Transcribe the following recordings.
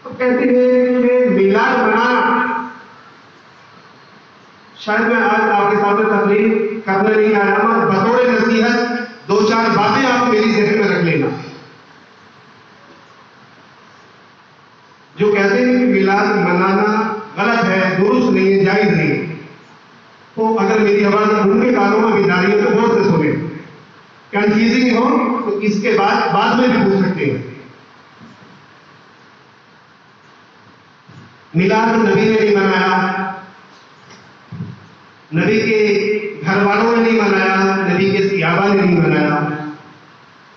تو کہتے ہیں کہ میلاد منانا، شاید میں آج آپ کے سامنے تقریر کرنے نہیں آیا ہوں، بطور نصیحت دو چار باتیں آپ میری ذہن میں رکھ لینا. جو کہتے ہیں کہ میلاد منانا غلط ہے، درست نہیں ہے، جائز نہیں ہے، تو اگر میری آواز ان کے کانوں میں بھی جا رہی ہے تو غور سے سنیں. کنفیوزنگ ہو تو اس کے بعد میں بھی پوچھ سکتے ہیں. میلاد نبی نے نہیں منایا، نبی کے گھر والوں نے نہیں منایا، نبی کے صحابہ نے نہیں منایا.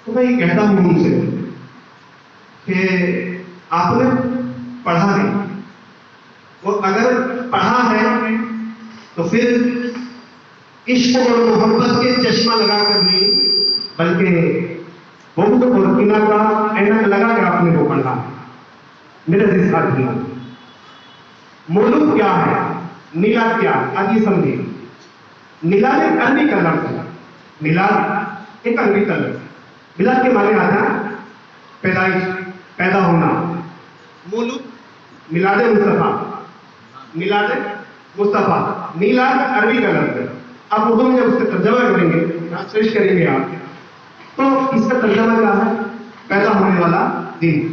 تو میں یہ کہتا ہوں ان سے کہ آپ نے پڑھا نہیں، وہ اگر پڑھا ہے تو پھر عشق اور محبت کے چشمہ لگا کر نہیں، بلکہ بہت برکینہ کا اینک لگا کر آپ نے وہ پڑھا. میرے ساتھ دیا مولود کیا ہے، میلاد کیا ہے، آج یہ سمجھیے. میلاد ایک عربی کا لفظ ہے، میلاد ایک عربی کا لفظ. میلاد کے معنی آتا ہے پیدائش، پیدا ہونا. مولود میلاد مصطفیٰ، میلاد مصطفیٰ، میلاد عربی کا لفظ ہے. آپ اردو میں جب اس کا ترجمہ کریں گے، ٹرانسلیٹ کریں گے آپ، تو اس کا ترجمہ کیا ہے؟ پیدا ہونے والا دن،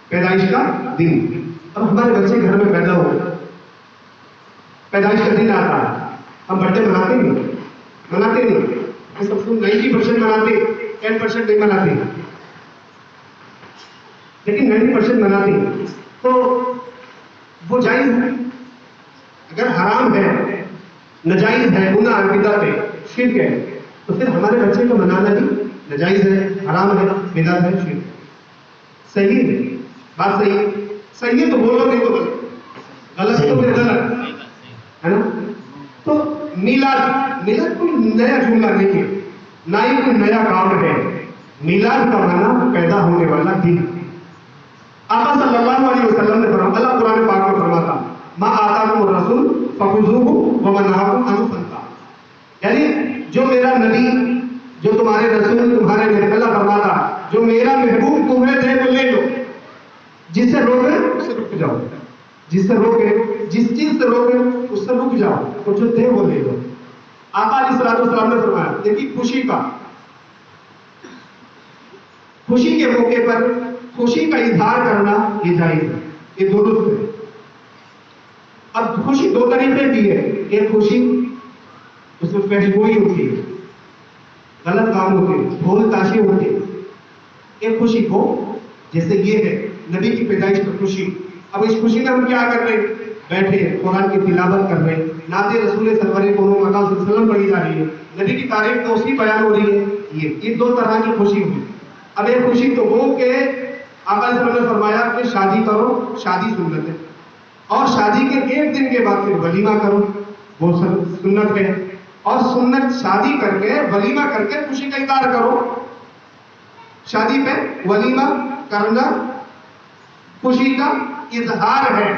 پیدائش کا دن. اب ہمارے بچے گھر میں پیدا ہو، پیدائش کا دن آتا ہے، ہم برتھڈے مناتے نہیں. ہم سب 90% مناتے، 10% نہیں مناتے، لیکن 90% مناتے. تو وہ جائز ہے؟ اگر حرام ہے، ناجائز ہے، گناہ ہے، بدعت ہے، شرک ہے، تو پھر ہمارے بچے کو منانا بھی ناجائز ہے، حرام ہے، بدعت ہے، شرک ہے. صحیح ہے، بات صحیح ہے. صحیح ہے تو بولو، نہیں تو غلط تو پھر غلط ہے نا. تو میلاد کوئی نیا جملہ نہیں ہے، نہ ہی کوئی نیا کام ہے. میلاد کا معنی پیدا ہونے والا دن. آقا صلی اللہ علیہ وسلم نے فرمایا، اللہ قرآن پاک میں فرماتا ما آتاکم الرسول فخذوہ وما نہاکم عنہ فانتہوا. یعنی جو میرا نبی، جو تمہارے رسول، تمہارے نبی، اللہ فرماتا جو میرا محبوب تمہیں دے وہ لے لو، جس سے روکے اس سے رک جاؤ، جس سے روکے، جس چیز سے روکے اس سے رک جاؤ، اور جو دے وہ لے لو. آقا علیہ الصلوۃ والسلام نے فرمایا، دیکھیے خوشی کے موقع پر خوشی کا اظہار کرنا یہ جائز ہے، یہ درست ہے. اب خوشی دو طریقے کی ہے. ایک خوشی اس میں پیشگوئی ہوتی ہے، غلط کام ہوتے ہیں، ڈھول تاشے ہوتے ہیں. ایک خوشی کو جیسے یہ ہے نبی کی پیدائش پر خوشی. اب اس خوشی میں ہم کیا کر رہے ہیں؟ بیٹھے قرآن کی تلاوت کر رہے ہیں، نعت رسول سرور قوم مقام صلی اللہ علیہ وسلم پڑھی جا رہی ہے، نبی کی تاریخ توسیع بیان ہو رہی ہے. یہ دو طرح کی خوشی ہوئی. اب ایک خوشی تو وہ کہ آقا صلی اللہ علیہ وسلم نے فرمایا کہ شادی کرو، شادی سنت ہے، اور شادی کے ایک دن کے بعد پھر ولیمہ کرو، وہ سنت ہے. اور سنت شادی کر کے ولیمہ کر کے خوشی کا اظہار کرو. شادی پہ ولیمہ کرنا خوشی کا اظہار ہے.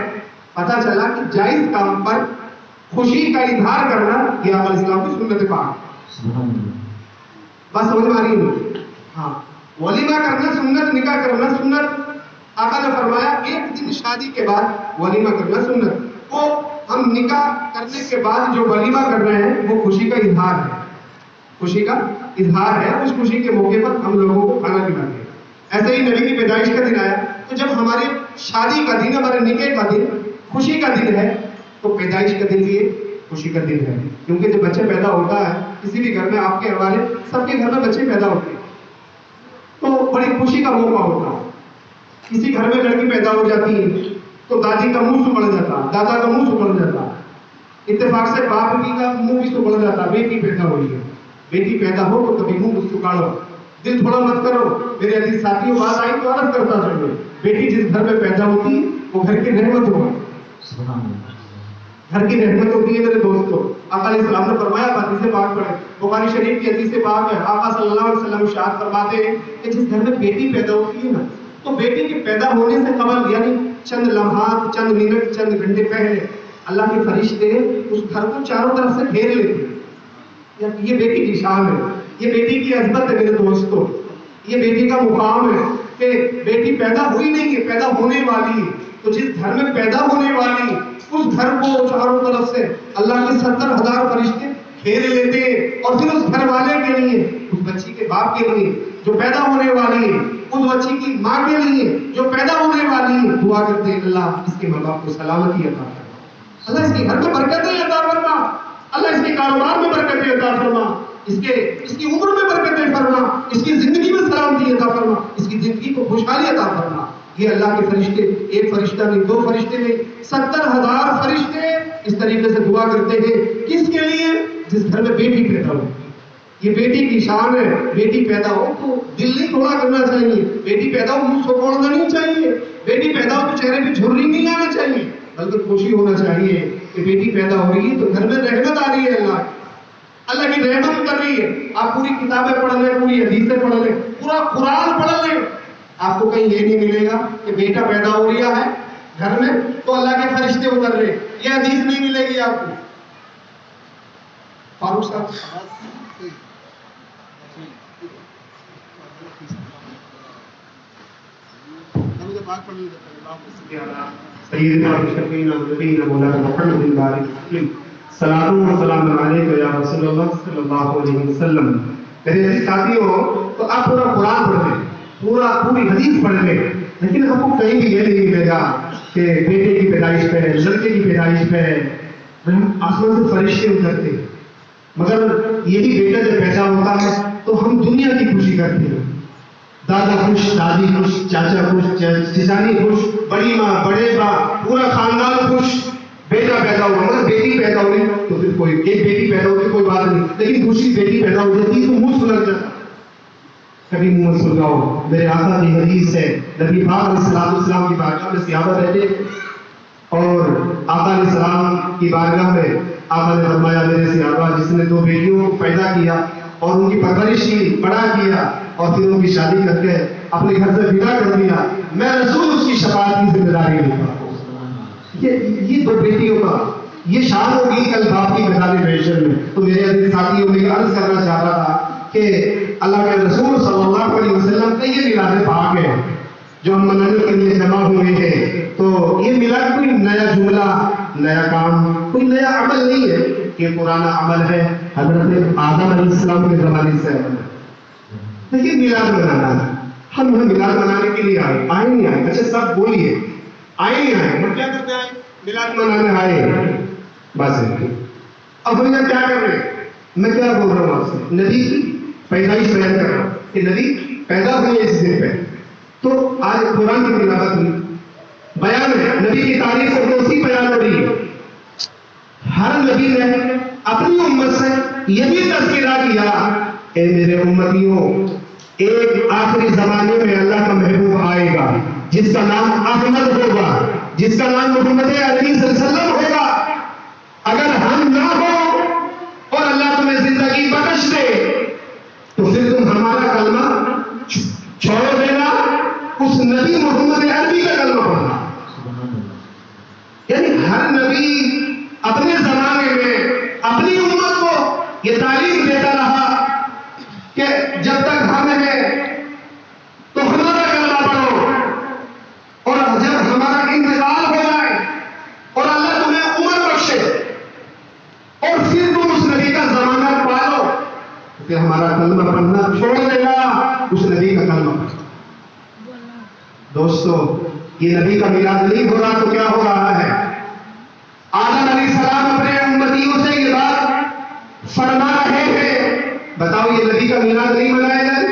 پتہ چلا کہ جائز کام پر خوشی کا اظہار کرنا یہ آقا علیہ السلام کی سنت پاک. بس سمجھ میں آ رہی ہے؟ ہاں، ولیمہ کرنا سنت، نکاح کرنا سنت. آقا نے فرمایا ایک دن شادی کے بعد ولیمہ کرنا سنت. وہ ہم نکاح کرنے کے بعد جو ولیمہ کر رہے ہیں وہ خوشی کا اظہار ہے، خوشی کا اظہار ہے. اس خوشی کے موقع پر ہم لوگوں کو کھانا کھلاتے ہیں. ایسے ہی نبی کی پیدائش کا دن آیا، تو جب ہماری شادی کا دن، ہمارے نکاح کا دن خوشی کا دن ہے، تو پیدائش کا دن بھی خوشی کا دن ہے. کیونکہ جب بچہ پیدا ہوتا ہے کسی بھی گھر میں، آپ کے ہمارے سب کے گھر میں بچے پیدا ہوتے ہیں تو بڑی خوشی کا موقع ہوتا ہے. کسی گھر میں لڑکی پیدا ہو جاتی ہے تو دادی کا منہ سکڑ جاتا، دادا کا منہ سکڑ جاتا، اتفاق سے باپ کی کا منہ بھی سکڑ جاتا. بیٹی پیدا ہوئی ہے، بیٹی پیدا ہو تو کبھی منہ سکاڑو، دل تھوڑا مت کرو. میرے عزیز ساتھیوں، بات آئی تو عرض کرتا چلو، بیٹی جس گھر میں پیدا ہوتی ہے وہ گھر کی رحمت ہو، گھر کی رحمت ہوتی ہے. میرے دوستوں، آقا علیہ السلام نے فرمایا، حدیث پاک پڑھیں، بخاری شریف کی حدیث پاک ہے. آقا صلی اللہ علیہ وسلم ارشاد فرماتے ہیں کہ جس گھر میں بیٹی پیدا ہوتی ہے نا، تو بیٹی کے پیدا ہونے سے قبل، یعنی چند لمحات، چند منٹ، چند گھنٹے پہلے اللہ کے فرشتے اس گھر کو چاروں طرف سے گھیر لیتے ہیں. یہ بیٹی کی شان ہے، یہ بیٹی کی عظمت ہے میرے دوستوں، یہ بیٹی کا مقام ہے. کہ بیٹی پیدا ہوئی نہیں ہے، پیدا ہونے والی ہے. تو جس گھر میں پیدا ہونے والی اس گھر کو چاروں طرف سے اللہ کے 70,000 فرشتے گھیر لیتے ہیں، اور پھر اس گھر والے کے لیے، اس بچی کے باپ کے لیے جو پیدا ہونے والی ہے، اس بچی کی ماں کے لیے جو پیدا ہونے والی ہے، دعا کرتے ہیں اللہ اس کے ماں باپ کو سلامتی عطا فرما، اللہ اس کے گھر میں برکتیں عطا فرما، اللہ اس کے کاروبار میں برکتیں عطا فرما، اس کی عمر میں برکتیں فرما، اس کی زندگی میں سلامتی عطا فرما، اس کی زندگی کو خوشحالی عطا فرما. یہ اللہ کے فرشتے، ایک فرشتہ نہیں، 2 فرشتے نہیں، 70,000 فرشتے اس طریقے سے دعا کرتے ہیں. کس کے لیے؟ جس گھر میں بیٹی پیدا ہو. یہ بیٹی کی شان ہے. بیٹی پیدا ہو تو دل نہیں تھوڑا کرنا چاہیے، بیٹی پیدا ہو منہ سکوڑنا نہیں چاہیے، بیٹی پیدا ہو تو چہرے پہ جھرری نہیں آنا چاہیے، بلکہ خوشی ہونا چاہیے کہ بیٹی پیدا ہو رہی ہے تو گھر میں رحمت آ رہی ہے، اللہ کی رحمت اتر رہی ہے. آپ پوری کتابیں پڑھ لیں، پوری حدیثیں پڑھ لیں، پورا قرآن پڑھ لیں، آپ کو کہیں یہ نہیں ملے گا کہ بیٹا پیدا ہو رہا ہے گھر میں تو اللہ کے فرشتے اتر رہے. یہ حدیث نہیں ملے گی آپ کو. فاروق صاحب سیدنا مشرفین نبینا مولانا محمد بارک وسلم صلاۃ و سلام علیک یا رسول اللہ صلی اللہ علیہ وسلم. میرے عزیز ساتھیوں، تو آپ پورا قرآن پڑھ لیں، پوری حدیث پڑھ لیں، لیکن آپ کو کہیں بھی یہ نہیں ملے گا کہ بیٹے کی پیدائش پہ، لڑکے کی پیدائش پہ آسمان سے فرشتے اترتے. مگر یہی بیٹا جب پیدا ہوتا ہے تو ہم دنیا کی خوشی کرتے ہیں، دادا خوش، دادی خوش، چاچا خوش، چچانی خوش، بڑی ماں، بڑے باپ، پورا خاندان خوش. بیٹا پیدا ہوا، مگر بیٹی پیدا ہوئی تو پھر کوئی، ایک بیٹی پیدا ہوتی کوئی بات نہیں، لیکن خوشی بیٹی پیدا ہو جاتی تو منہ سلگ جاتا. کبھی منہ سلگاؤ. میرے آقا کی حدیث ہے، نبی پاک علیہ السلام کی بارگاہ میں صحابہ رہتے اور آقا علیہ السلام کی بارگاہ میں آقا نے فرمایا میرے صحابہ جس نے 2 بیٹیوں کو پیدا کیا اور ان کی پرورش کی، بڑا کیا اور پھر ان کی شادی کر کے اپنے گھر سے ودا کر دیا، میں رسول اس کی شفاعت کی ذمہ داری لیتا ہوں. یہ 2 بیٹیوں کا یہ شان ہوگی کل باپ کی میدان محشر میں. تو میرے عزیز ساتھیوں، میں عرض کرنا چاہ رہا تھا کہ اللہ کے رسول صلی اللہ علیہ وسلم کا یہ میلاد پاک ہے جو ہم منانے کے لیے جمع ہوئے ہیں. تو یہ میلاد کوئی نیا جملہ، نیا کام، کوئی نیا عمل نہیں ہے، یہ پرانا عمل ہے، حضرت آدم علیہ السلام کے زمانے سے عمل ہے. لیکن میلاد منانا ہے، ہم میلاد منانے کے لیے آئے نہیں آئے؟ اچھا سب بولیے، آئے نہیں آئے؟ ہم کیا کرتے ہیں؟ میلاد منانے آئے بس. اب ہم کیا کر رہے ہیں؟ میں کیا بول رہا ہوں آپ سے؟ نبی کی پیدائش بیان کر رہا ہوں کہ نبی پیدا ہوئے اس دن پہ. تو آج قرآن کی تلاوت ہوئی، بیان ہے، نبی کی تاریخ سے دوسری بیان ہو رہی ہے. ہر نبی نے اپنی امت سے یہ بھی تذکرہ کیا، اے میرے امتیوں، ایک آخری زمانے میں اللہ کا محبوب آئے گا جس کا نام احمد ہوگا، جس کا نام محمد عربی صلی اللہ علیہ وسلم ہوگا. اگر ہم نہ ہو اور اللہ تمہیں زندگی بخش دے تو پھر تم ہمارا کلمہ چھوڑ دینا، اس نبی محمد عربی کا کلمہ پڑھنا. یعنی ہر نبی اپنے زمانے میں اپنی امت کو یہ تعلیم دیتا رہا کہ جب تک ہم ہیں تو ہمارا کلمہ پڑھو، اور جب ہمارا انتقال ہو جائے اور اللہ تمہیں عمر بخشے اور پھر تم اس نبی کا زمانہ پالو کہ ہمارا کلمہ پڑھنا چھوڑ دینا، اس نبی کا کلمہ پڑھنا. دوستو، یہ نبی کا میلاد نہیں ہو رہا تو کیا ہو رہا ہے؟ آدم علیہ السلام اپنے امتیوں سے یہ بات فرما رہے ہیں. بتاؤ یہ نبی کا میلاد نہیں منایا جائے؟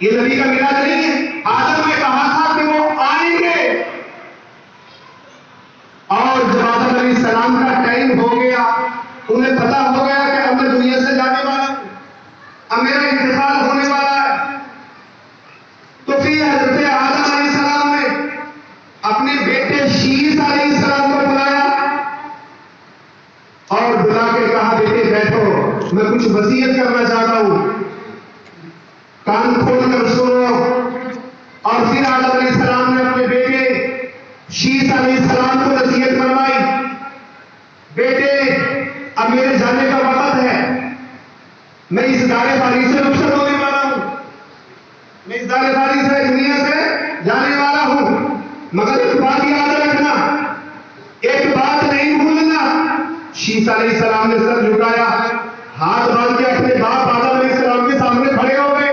یہ نبی کا میلاد نہیں ہے. آدم نے کہا تھا کہ وہ آئیں گے، اور جب آدم علیہ السلام کا ٹائم ہو گیا، انہیں پتا ہو گیا کہ اب میں دنیا سے جانے والا ہوں، اب میرا انتقال ہونے والا ہے، تو پھر حضرت آدم علیہ السلام نے اپنے بیٹے شیس علیہ السلام کو بلایا اور بلا کے کہا بیٹے بیٹھو، میں کچھ وصیت کرنا چاہتا ہوں، کان کھول کر سنو. اور پھر آدم علیہ السلام نے اپنے بیٹے شیس علیہ السلام کو نصیحت فرمائی، بیٹے اب میرے جانے کا وقت ہے، میں اس دار باری سے رخصت ہونے والا ہوں، میں اس دار باری سے دنیا سے مگر ایک بات یاد رکھنا، ایک بات نہیں بھولنا، شیس علیہ السلام نے سر جھکایا، ہاتھ باندھ کے اپنے باپ آدم علیہ السلام کے سامنے کھڑے ہو گئے،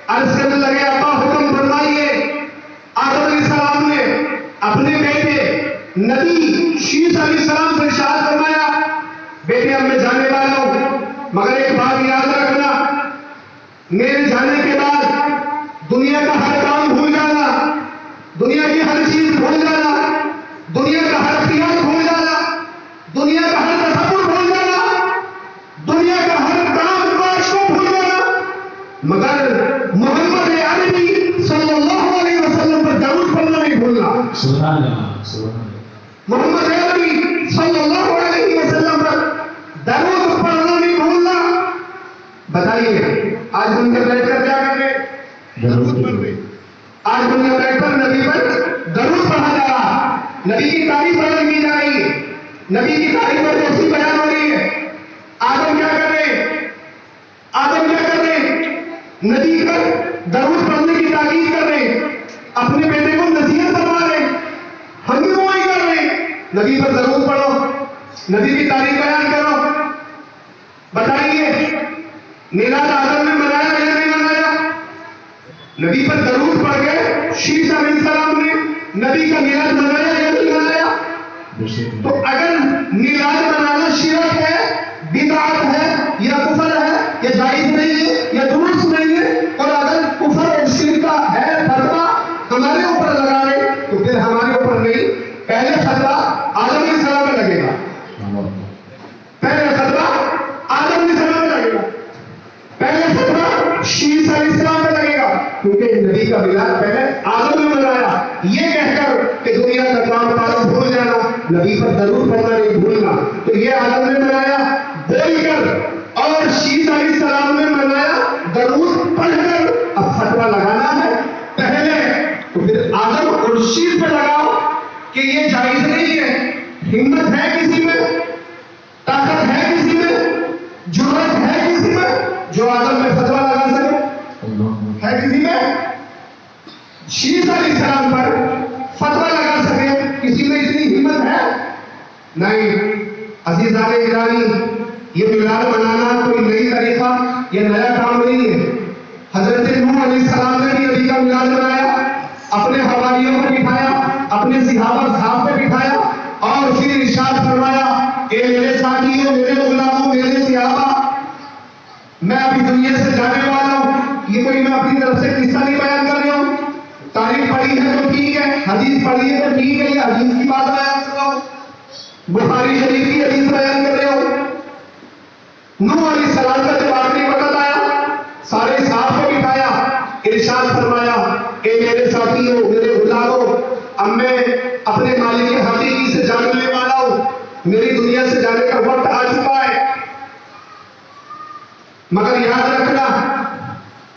عرض کرنے لگے ابا حکم فرمائیے۔ آدم علیہ السلام نے اپنے بیٹے نبی شیس علیہ السلام سے ارشاد فرمایا بیٹے اب میں جانے والا ہوں، مگر ایک بات یاد رکھنا، میرے جانے کے بعد دنیا کا ہر کام بھول جانا، دنیا کی ہر چیز بھول جانا، دنیا کا ہر خیال بھول جانا، دنیا کا ہر تصور بھول جانا، دنیا کا ہر کام کاج کو بھول جانا، مگر محمد عربی صلی اللہ علیہ وسلم پر درود پڑھنا نہیں بھولنا۔ سبحان اللہ، سبحان اللہ۔ محمد عربی صلی اللہ علیہ وسلم پر درود پڑھنا نہیں بھولنا۔ بتائیے آج ہم نے بیٹھ کر کیا کر رہے؟ درود پڑھ رہے۔ آج ہم نے بیٹھ کر نبی پر درود پڑھا جا رہا، نبی کی تعریف بیان کی جا رہی ہے، نبی کی تعریف پر کیسی بیان ہو رہی ہے۔ آدم کیا کر رہے؟ آدم کیا کر رہے؟ نبی پر درود پڑھنے کی تاکید کر رہے، اپنے بیٹے کو نصیحت فرما رہے، ہم بھی وہی کر رہے ہیں، نبی پر درود پڑھو، نبی کی تعریف بیان کرو۔ بتائیے میلاد آدم نے منایا یا نہیں منایا؟ نبی پر درود پڑھ کے شیس علیہ السلام نے نبی کا میلاد منایا یا نہیں منایا؟ تو اگر میلاد منانا شرک ہے، بدعت ہے یا کفر ہے، یا جائز نہیں ہے یا درست نہیں ہے، اور اگر کفر اور شرک کا ہے فتویٰ ہمارے اوپر لگا رہے تو پھر ہمارے اوپر نہیں، پہلے فتویٰ آدم علیہ السلام میں لگے گا، پہلے فتویٰ آدم علیہ السلام میں لگے گا، پہلے فتویٰ شیس علیہ السلام میں لگے گا، کیونکہ نبی کا میلاد پہلے آدم نے منایا۔ یہ کہہ کر کہ دنیا کا کام کاج بھول جانا، نبی پر درود پڑھنا نہیں بھولنا، تو یہ آدم نے منایا بول کر اور شیس علیہ السلام نے منایا درود پڑھ کر۔ اب فتویٰ لگانا ہے پہلے تو پھر آدم اور شیس پہ لگاؤ کہ یہ جائز نہیں ہے۔ ہمت ہے کسی میں، طاقت ہے کسی میں، جرأت ہے کسی میں جو آدم میں فتویٰ لگا سکے؟ ہے کسی میں؟ شیس علیہ السلام پر فتویٰ لگا سکے کسی میں اتنی ہمت ہے؟ نہیں۔ عزیزان گرامی، یہ میلاد منانا کوئی نئی طریقہ یا نیا کام نہیں ہے۔ حضرت نوح علیہ السلام نے بھی نبی کا میلاد منایا، اپنے حواریوں کو بٹھایا، اپنے صحابہ صحاب پہ بٹھایا اور پھر ارشاد فرمایا اے میرے ساتھیوں، میرے غلاموں، میرے صحابہ، میں ابھی دنیا سے جانے والا ہوں۔ یہ کوئی میں اپنی طرف سے قصہ نہیں بیان کر رہا ہوں، تاریخ پڑھی ہے تو ٹھیک ہے، حدیث پڑھی ہے تو ٹھیک ہے، یہ حدیث کی بات بیان کر رہا ہوں، بخاری شریف کی حدیث بیان کر رہا ہوں۔ نوح علیہ السلام کا جب آخری وقت آیا، سارے صحابہ کو بٹھایا، ارشاد فرمایا اے میرے ساتھیوں، میرے غلاموں، اب میں اپنے مالک حقیقی سے جاننے والا ہوں، میری دنیا سے جانے کا وقت آ چکا ہے، مگر یاد رکھنا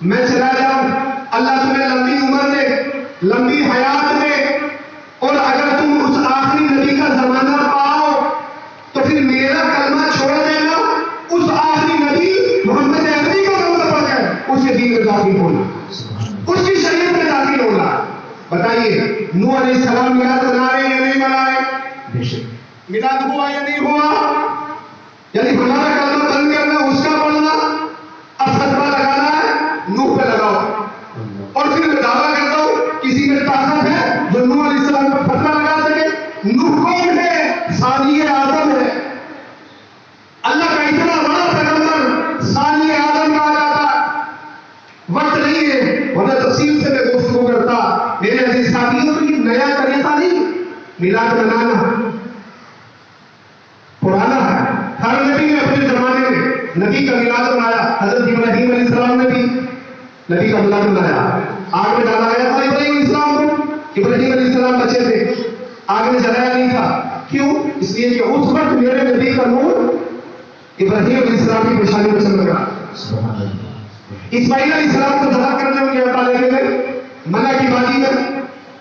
میں چلا جاؤں، اللہ تمہیں لمبی عمر دے، لمبی حیات دے، اور اگر تم اس آخری نبی کا زمانہ پاؤ تو پھر میرا کلمہ چھوڑ دینا، اس آخری نبی محمد عربی کا کلمہ پڑھ کر اس کے دین میں داخل ہونا، اس کی شریعت میں داخل ہونا۔ بتائیے نوح علیہ السلام میلاد منا رہے یا نہیں منا رہے؟ میلاد ہوا یا نہیں ہوا؟ یعنی ہمارا کلمہ بند کرنا، اس کا پڑھنا، اب فتویٰ لگانا ہے نوح پہ لگاؤ، اور پھر میں دعویٰ کرتا ہوں کسی میں طاقت ہے جو نوح علیہ السلام پر فتویٰ لگا سکے؟ نوح کون ہے؟ ثانی آدم ہے، اللہ کا اتنا بڑا پیغمبر ثانی آدم کہا جاتا ہے۔ وقت نہیں ہے ورنہ تفصیل سے میں گفتگو کرتا۔ میرے عزیز ساتھیوں، یہ نیا طریقہ نہیں میلاد منانا، پرانا ہے۔ ہر نبی نے اپنے زمانے میں نبی کا میلاد منایا، حضرت ابراہیم علیہ السلام نے بھی نبی کا میلاد منایا، آگ میں ڈالا گیا تھا ابراہیم علیہ السلام کو، ابراہیم علیہ السلام بچے تھے، آگ میں جلایا نہیں تھا، کیوں؟ اس لیے کہ اس وقت میرے نبی کا نور ابراہیم علیہ السلام کی پیشانی میں چمک رہا۔ اسماعیل علیہ السلام کو ذبح کرنے ان کے مطالعے میں منع کی وادی میں،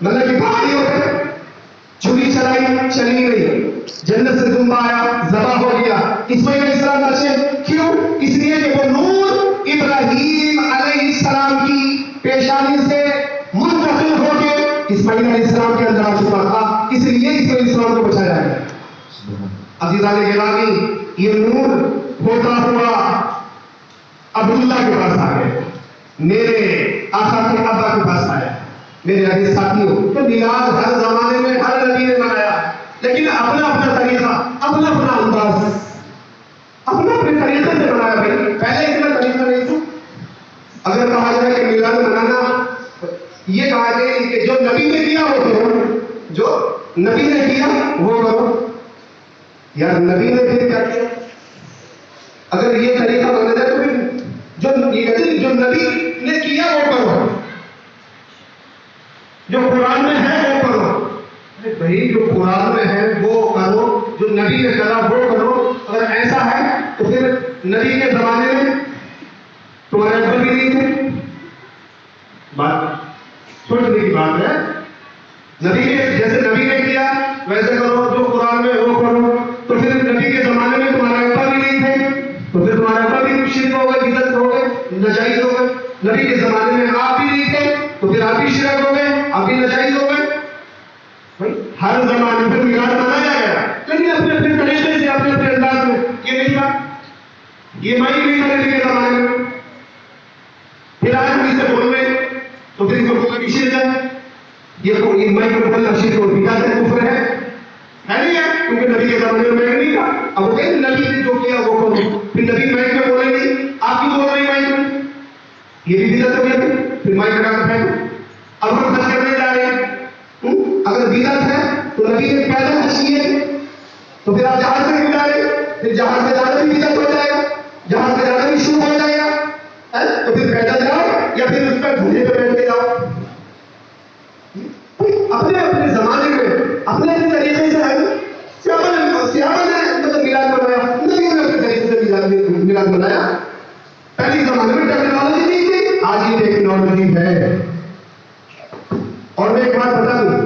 منع کی پہاڑیوں پہ چھری چلائی، چلی نہیں، جنت سے دمبا آیا، ذبح ہو گیا۔ اسماعیل علیہ السلام بچے، کیوں؟ اس لیے کہ وہ نور ابراہیم علیہ السلام کی پیشانی سے منتقل ہو کے اسماعیل علیہ السلام کے اندر آ چکا تھا، اس لیے اسماعیل علیہ السلام کو بچایا گیا۔ عزیزان گرامی، یہ نور ہوتا ہوا عبداللہ کے پاس آ گئے، میرے آقا کے ابا کے پاس آیا۔ میرے عزیز ساتھیوں، تو میلاد ہر زمانے میں ہر نبی نے منایا، لیکن اپنا اپنا طریقہ، اپنا اپنا انداز، اپنے اپنے طریقے سے منایا۔ بھائی پہلے اتنا طریقہ نہیں تھا۔ اگر کہا جائے کہ میلاد منانا، یہ کہا جائے کہ جو نبی نے کیا وہ کرو، جو نبی نے کیا وہ کرو۔ یار نبی نے پھر کیا کیا؟ اگر یہ طریقہ مانا جائے تو پھر جو نبی نے کیا وہ کرو، جو قرآن میں ہے وہ کرو۔ بھائی جو قرآن میں ہے وہ کرو، جو نبی نے کرا وہ کرو۔ اگر ایسا ہے تو پھر نبی کے زمانے میں تمہارے ابا بھی نہیں تھے؟ بات سوچنے کی بات ہے۔ نبی نے جیسے نبی نے کیا ویسے کرو، جو قرآن میں وہ کرو۔ تو پھر نبی کے زمانے میں تمہارے ابا بھی نہیں تھے، تو پھر تمہارے ابا بھی شرک ہو گئے، بدعت ہو گئے، ناجائز ہو گئے۔ نبی کے زمانے میں آپ بھی نہیں تھے، تو پھر آپ بھی شرک ہو گئے، آپ بھی ناجائز ہو گئے۔ ہر زمانے میں میلاد منایا گیا، لیکن اپنے اپنے طریقے سے، اپنے اپنے انداز میں۔ یہ نہیں تھا، یہ مائک نہیں تھا نبی کے زمانے میں۔ پھر آج ہم اسے بول رہے تو پھر اس کو بھی شرک ہے، یہ مائک کو بولنا شرک اور بدعت ہے، کفر ہے نہیں ہے؟ کیونکہ نبی کے زمانے میں مائک نہیں تھا۔ اب وہ کہیں نبی نے جو کیا وہ کرو، پھر نبی مائک میں بولے نہیں، آپ کیوں بول رہے ہیں مائک میں؟ یہ بھی بدعت ہو گیا، پھر مائک لگا کر پھینکو۔ اب ہم حج کرنے جا رہے ہیں، اگر بدعت ہے تو نبی نے پیدل حج کیے تو پھر آپ جہاز سے کیوں جا رہے ہیں؟ پھر جہاز سے جانا بھی بدعت ہو جائے گا، جہاز سے جانا بھی شروع ہو جائے گا۔ تو پھر پیدل جاؤ یا پھر اس پر گھوڑے پہ بیٹھ کے جاؤ۔ اپنے اپنے زمانے میں اپنے اپنے طریقے سے ہے۔ صحابہ نے مطلب میلاد منایا، نبی نے اپنے طریقے سے میلاد منایا۔ پہلے زمانے میں ٹیکنالوجی نہیں تھی، آج یہ ٹیکنالوجی ہے۔ اور میں ایک بات بتا دوں،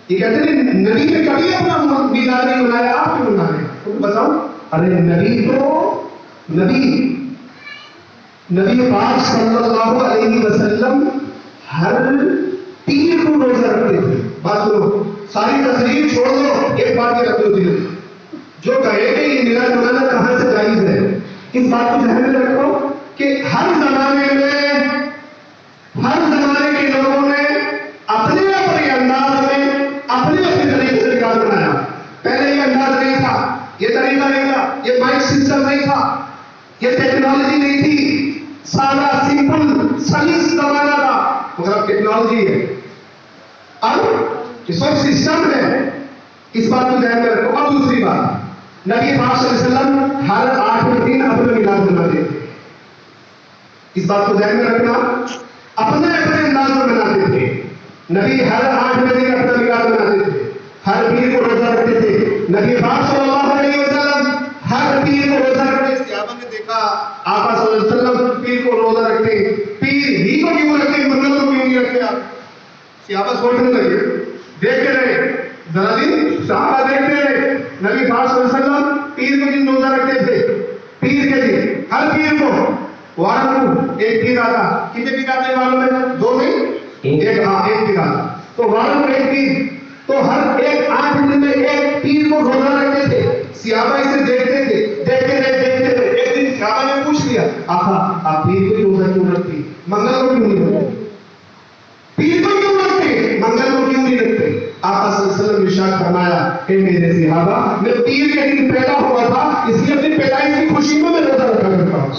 یہ کہتے ہیں نبی نے کبھی اپنا میلاد نہیں منایا، آپ کیوں منا رہے ہیں؟ تو بتاؤ، ارے نبی پاک صلی اللہ علیہ وسلم ہر پیر کو روزہ رکھتے تھے۔ بات سنو، ساری تصریح چھوڑ دو، ایک بات یہ رکھ دو دل میں، جو کہے کہ یہ میلاد منانا کہاں سے جائز ہے، اس بات کو ذہن میں رکھو کہ ہر زمانے کے لوگوں نے اپنے اپنے انداز میں اپنے اپنے طریقے سے میلاد منایا۔ پہلے یہ انداز نہیں تھا، یہ طریقہ نہیں تھا، یہ مائک سسٹم نہیں تھا، یہ ٹیکنالوجی نہیں تھی، سادہ سمپل سلیس زمانہ تھا، مگر اب ٹیکنالوجی ہے، اب اس وقت سسٹم ہے۔ اس بات کو ذہن میں رکھو۔ اب دوسری بات، نبی پاک صلی اللہ علیہ وسلم ہر 8 دن اپنا میلاد مناتے تھے۔ اس بات کو ذہن میں رکھنا، اپنے اپنے انداز میں مناتے تھے۔ نبی ہر 8 دن اپنا میلاد مناتے تھے، ہر پیر کو روزہ رکھتے تھے۔ نبی پاک صلی اللہ علیہ وسلم ہر پیر کو روزہ رکھتے تھے۔ صحابہ نے دیکھا آقا صلی اللہ علیہ وسلم پیر کو روزہ رکھتے، پیر ہی کو کیوں رکھتے، منت کو کیوں نہیں رکھتے؟ آپ صحابہ سوچنے لگے، دیکھتے رہے، ذرا دن صحابہ دیکھتے رہے، نبی پاک صلی اللہ علیہ وسلم پیر کے دن روزہ رکھتے تھے، پیر کے دن ہر پیر کو وارن ایک پیر آتا، کتنے پیر آتے ہیں وارن میں؟ 2 نہیں، ایک پیر آتا، تو وارن ایک پیر، تو ہر ایک 8 دن میں ایک پیر کو روزہ رکھتے تھے۔ صحابہ اسے دیکھتے تھے، دیکھتے رہے۔ ایک دن صحابہ نے پوچھ لیا، آقا آپ پیر کو روزہ کیوں رکھتے، منگل کو کیوں نہیں رکھتے؟ پیر کو کیوں رکھتے، منگل کو کیوں نہیں رکھتے؟ آقا صلی اللہ علیہ وسلم نے ارشاد فرمایا کہ میرے صحابہ، میں پیر کے دن پیدا ہوا تھا، اس لیے اپنی پیدائش کی خوشی میں روزہ رکھا کرتا ہوں۔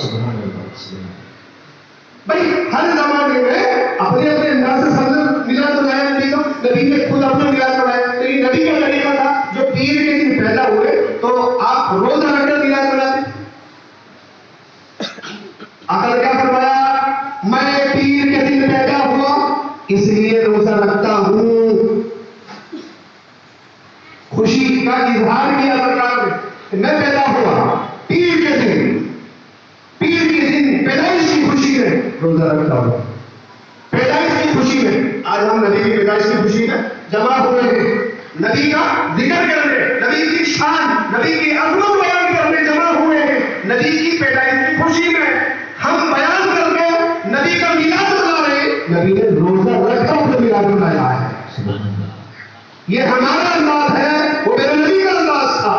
بھائی ہر زمانے میں اپنے اپنے انداز سے سب میلاد منایا نبی نے خود اپنا میلاد منایا، لیکن نبی کا طریقہ تھا جو پیر کے دن پیدا ہوئے تو آپ روزہ رکھ کر میلاد مناتے۔ آقا نے کیا فرمایا؟ میں پیر کے دن پیدا ہوا اس لیے روزہ رکھتا ہوں۔ خوشی کا اظہار کیا سرکار نے کہ میں پیدا ہوا پیر کے دن، پیر کے دن پیدائش کی خوشی میں روزہ رکھتا ہوں۔ پیدائش کی خوشی میں آج ہم نبی کی پیدائش کی خوشی میں جمع ہوئے ہیں، نبی کا ذکر کرنے، نبی کی شان، نبی کی عظمت بیان کرنے جمع ہوئے ہیں۔ نبی کی پیدائش کی خوشی میں ہم بیان کر کے نبی کا میلاد منا رہے ہیں۔ نبی نے روزہ رکھ کر اپنا میلاد منایا ہے۔ یہ ہمارا انداز ہے، وہ میرے نبی کا انداز تھا۔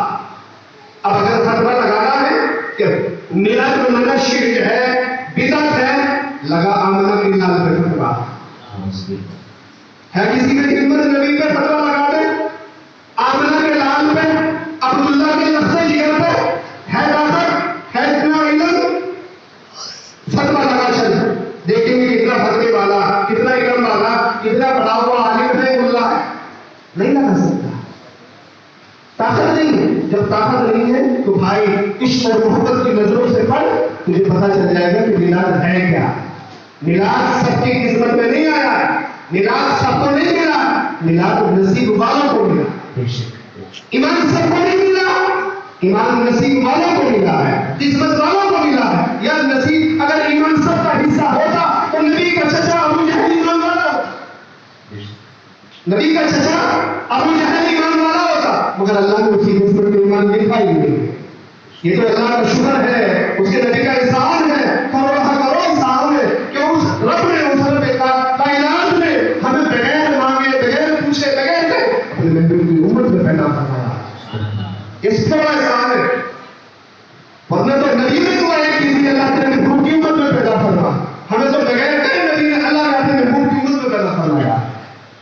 اب اگر فتویٰ لگانا ہے کہ میلاد منانا شرک ہے، بدعت ہے، لگا آمنہ کے لال پہ فتویٰ ہے، کسی کی ہمت نبی پہ فتویٰ لگا دے، آمنہ کے لال پہ، عبداللہ کے لفظ جگر پہ ہے طاقت، ہے اتنا علم، فتویٰ لگا چل دیکھیں گے کتنا فتوے والا، کتنا علم والا، کتنا پڑھا ہوا عالم ہے، اللہ ہے، نہیں لگا سکتا، طاقت نہیں ہے۔ جب طاقت نہیں ہے تو بھائی عشق اور محبت کی نظروں سے پڑھ، تجھے پتہ چل جائے گا کہ میلاد ہے کیا۔ میلاد سب کی قسمت میں نہیں آیا، میلاد سب کو نہیں ملا، میلاد نصیب والوں کو ملا۔ ایمان سب کو نہیں ملا، ایمان نصیب والوں کو ملا ہے، قسمت والوں کو ملا ہے۔ یا نصیب اگر ایمان سب کا حصہ ہوتا تو نبی کا چچا ابو جہل ایمان والا ہوتا، نبی کا چچا ابو جہل ایمان والا ہوتا، مگر اللہ نے اسی قسمت میں ایمان لکھا ہی نہیں۔ یہ تو اللہ کا شکر ہے، اس کے نبی کا احسان ہے، کرو احسان ہے کہ اس رب نے اس رب کائنات نے ہمیں بغیر مانگے، بغیر پوچھے، بغیر اپنے نبی کی امت میں پیدا فرمایا۔ اس کا احسان ہے، ورنہ تو نبی نے دعا ایک کی تھی، اللہ تعالیٰ نے محبوب کی امت میں پیدا فرمایا، ہمیں تو بغیر کہیں نبی نے اللہ نے اپنے محبوب کی امت میں پیدا فرمایا۔